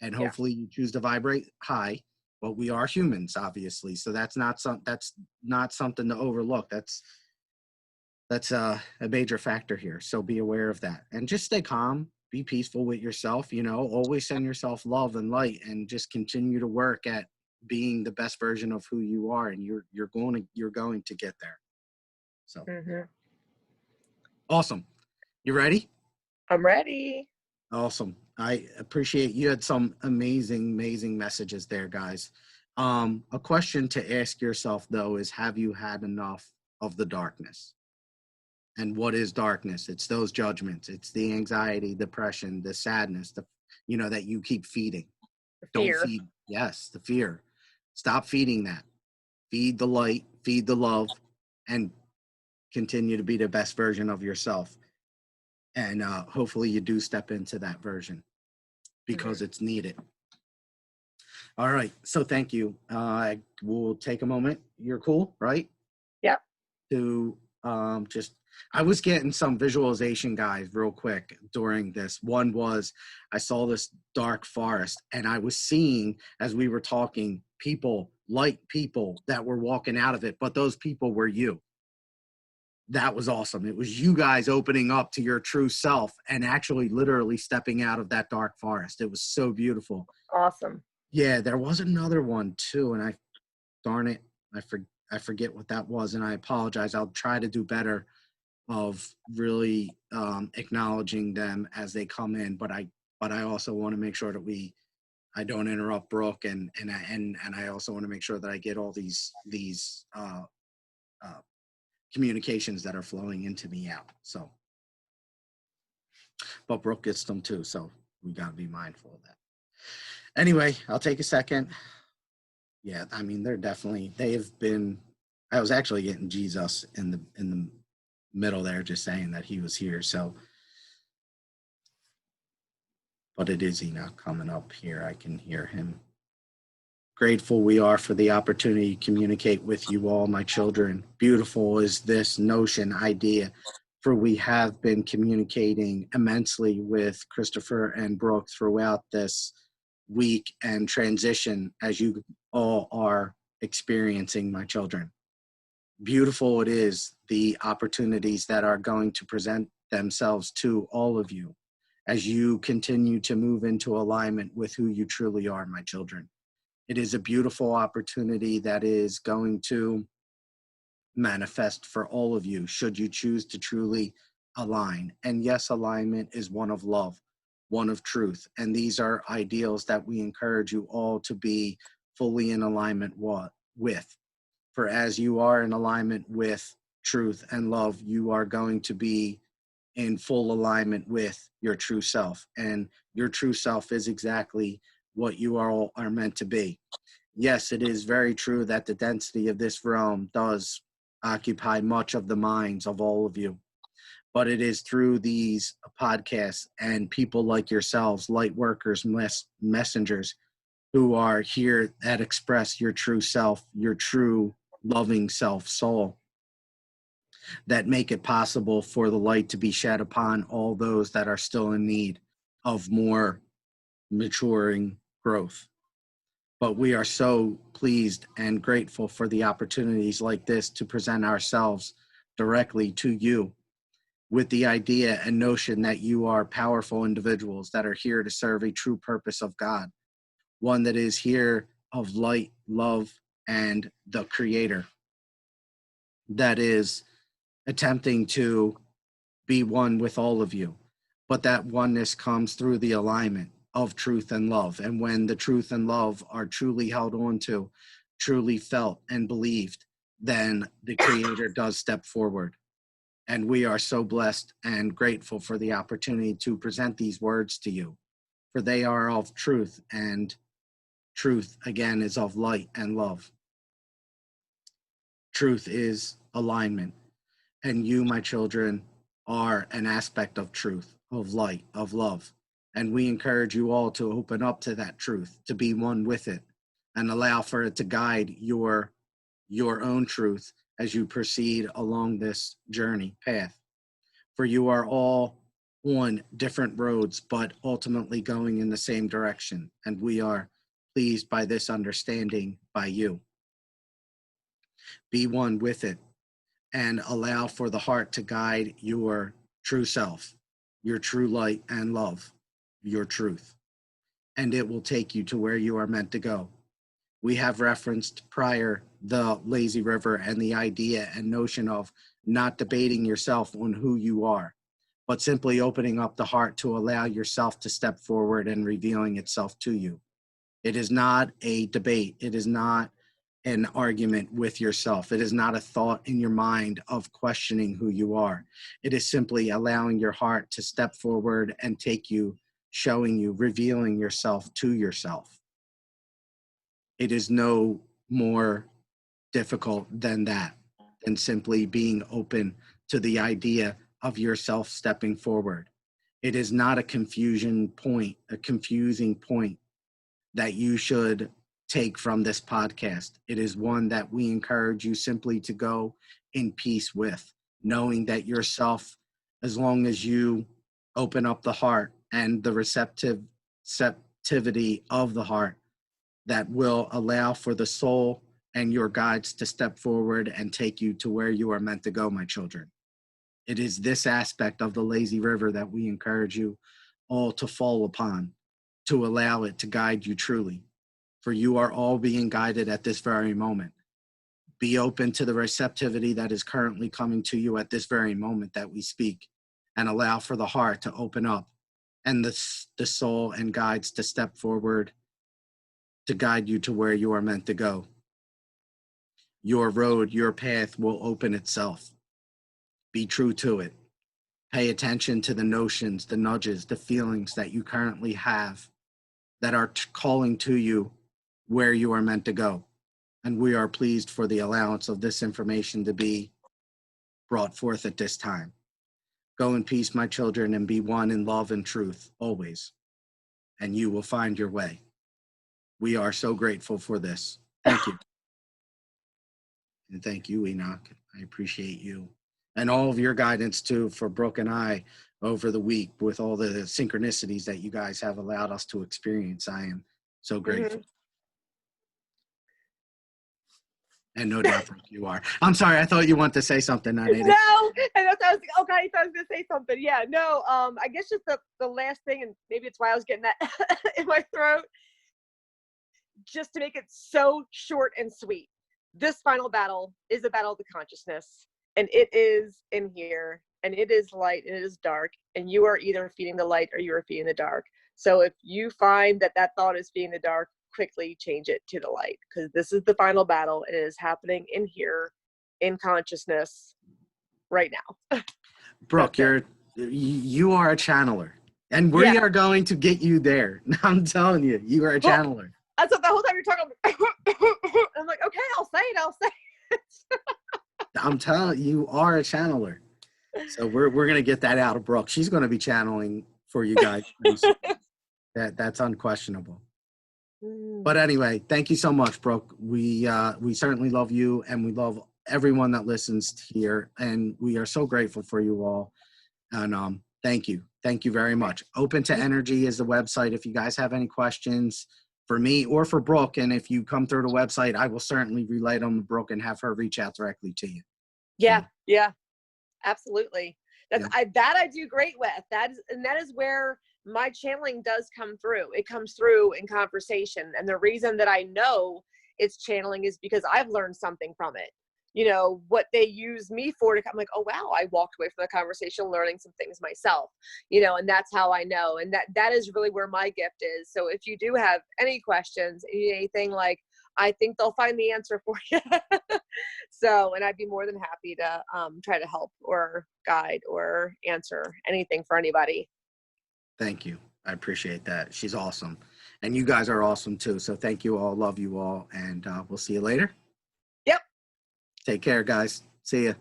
S1: And
S2: Yeah.
S1: hopefully you choose to vibrate high. But we are humans, obviously, so that's not something to overlook. That's a major factor here. So be aware of that, and just stay calm, be peaceful with yourself. Always send yourself love and light, and just continue to work at being the best version of who you are, and you're going to get there. So
S2: Mm-hmm.
S1: awesome. You ready?
S2: I'm ready.
S1: Awesome. I appreciate you had some amazing messages there, guys. A question to ask yourself though is, have you had enough of the darkness? And what is darkness? It's those judgments. It's the anxiety, depression, the sadness, that you keep feeding.
S2: The
S1: Don't
S2: fear.
S1: feed, yes, the fear. Stop feeding that. Feed the light, feed the love, and continue to be the best version of yourself. And hopefully you do step into that version because it's needed. All right. So thank you. We'll take a moment. You're cool, right?
S2: Yep.
S1: To I was getting some visualization, guys, real quick during this. One was I saw this dark forest, and I was seeing, as we were talking, light people that were walking out of it, but those people were you. That was awesome. It was you guys opening up to your true self and actually literally stepping out of that dark forest. It was so beautiful.
S2: Awesome.
S1: Yeah, there was another one too, and darn it, I forget what that was, and I apologize. I'll try to do better of really acknowledging them as they come in, but I also want to make sure that I don't interrupt Brooke, and I also want to make sure that I get all these communications that are flowing into me out. So, but Brooke gets them too, so we got to be mindful of that. Anyway, I'll take a second. Yeah, I mean, they've been. I was actually getting Jesus in the middle there, just saying that he was here. So, but it is Enoch coming up here. I can hear him. Grateful we are for the opportunity to communicate with you all, my children. Beautiful is this idea, for we have been communicating immensely with Christopher and Brooke throughout this week and transition as you all are experiencing, my children. Beautiful it is, the opportunities that are going to present themselves to all of you as you continue to move into alignment with who you truly are, my children. It is a beautiful opportunity that is going to manifest for all of you should you choose to truly align. And yes, alignment is one of love, one of truth. And these are ideals that we encourage you all to be fully in alignment with. For as you are in alignment with truth and love, you are going to be in full alignment with your true self. And your true self is exactly what you all are meant to be. Yes, it is very true that the density of this realm does occupy much of the minds of all of you. But it is through these podcasts and people like yourselves, light workers, messengers, who are here that express your true self, your true loving self, soul, that make it possible for the light to be shed upon all those that are still in need of more maturing growth. But we are so pleased and grateful for the opportunities like this to present ourselves directly to you with the idea and notion that you are powerful individuals that are here to serve a true purpose of God, one that is here of light, love, and the Creator, that is attempting to be one with all of you. But that oneness comes through the alignment of truth and love. And when the truth and love are truly held on to, truly felt and believed, then the Creator does step forward. And we are so blessed and grateful for the opportunity to present these words to you, for they are of truth, and truth, again, is of light and love. Truth is alignment. And you, my children, are an aspect of truth, of light, of love. And we encourage you all to open up to that truth, to be one with it, and allow for it to guide your own truth as you proceed along this journey path. For you are all on different roads, but ultimately going in the same direction. And we are pleased by this understanding by you. Be one with it and allow for the heart to guide your true self, your true light and love, your truth. And it will take you to where you are meant to go. We have referenced prior the lazy river and the idea and notion of not debating yourself on who you are, but simply opening up the heart to allow yourself to step forward and revealing itself to you. It is not a debate. It is not an argument with yourself. It is not a thought in your mind of questioning who you are. It is simply allowing your heart to step forward and take you, showing you, revealing yourself to yourself. It is no more difficult than that, than simply being open to the idea of yourself stepping forward. It is not a confusing point that you should take from this podcast. It is one that we encourage you simply to go in peace with, knowing that yourself, as long as you open up the heart and the receptivity of the heart, that will allow for the soul and your guides to step forward and take you to where you are meant to go, my children. It is this aspect of the lazy river that we encourage you all to fall upon, to allow it to guide you truly. For you are all being guided at this very moment. Be open to the receptivity that is currently coming to you at this very moment that we speak, and allow for the heart to open up and the soul and guides to step forward to guide you to where you are meant to go. Your road, your path will open itself. Be true to it. Pay attention to the notions, the nudges, the feelings that you currently have that are calling to you where you are meant to go. And we are pleased for the allowance of this information to be brought forth at this time. Go in peace, my children, and be one in love and truth always, and you will find your way. We are so grateful for this. Thank you. And thank you, Enoch. I appreciate you. And all of your guidance, too, for Brooke and I over the week with all the synchronicities that you guys have allowed us to experience. I am so grateful. And no doubt you are. I'm sorry, I thought you wanted to say something.
S2: No, and that's I was like, okay, I thought I was gonna say something. Yeah, no, I guess just the last thing, and maybe it's why I was getting that in my throat, just to make it so short and sweet. This final battle is a battle of the consciousness, and it is in here, and it is light, and it is dark, and you are either feeding the light or you are feeding the dark. So if you find that that thought is feeding the dark, quickly change it to the light, because this is the final battle. It is happening in here, in consciousness, right now.
S1: Brooke, you are a channeler, and we are going to get you there. I'm telling you, you are a channeler.
S2: That's what the whole time you're talking. I'm like, okay, I'll say it.
S1: I'm telling you, are a channeler. So we're gonna get that out of Brooke. She's gonna be channeling for you guys. That's unquestionable. But anyway, thank you so much, Brooke. We certainly love you, and we love everyone that listens here, and we are so grateful for you all. And thank you very much. Open to Energy is the website. If you guys have any questions, for me or for Brooke. And if you come through the website, I will certainly relay them to Brooke and have her reach out directly to you.
S2: Yeah,
S1: So,
S2: yeah, absolutely.
S1: yeah.
S2: That I do great with. That is where my channeling does come through. It comes through in conversation. And the reason that I know it's channeling is because I've learned something from it. You know, what they use me for to come, like, oh wow, I walked away from the conversation learning some things myself, you know, and that's how I know. And that is really where my gift is. So if you do have any questions, anything, like, I think they'll find the answer for you. So, and I'd be more than happy to try to help or guide or answer anything for anybody.
S1: Thank you. I appreciate that. She's awesome. And you guys are awesome too. So thank you all. Love you all. And we'll see you later.
S2: Yep.
S1: Take care, guys. See ya.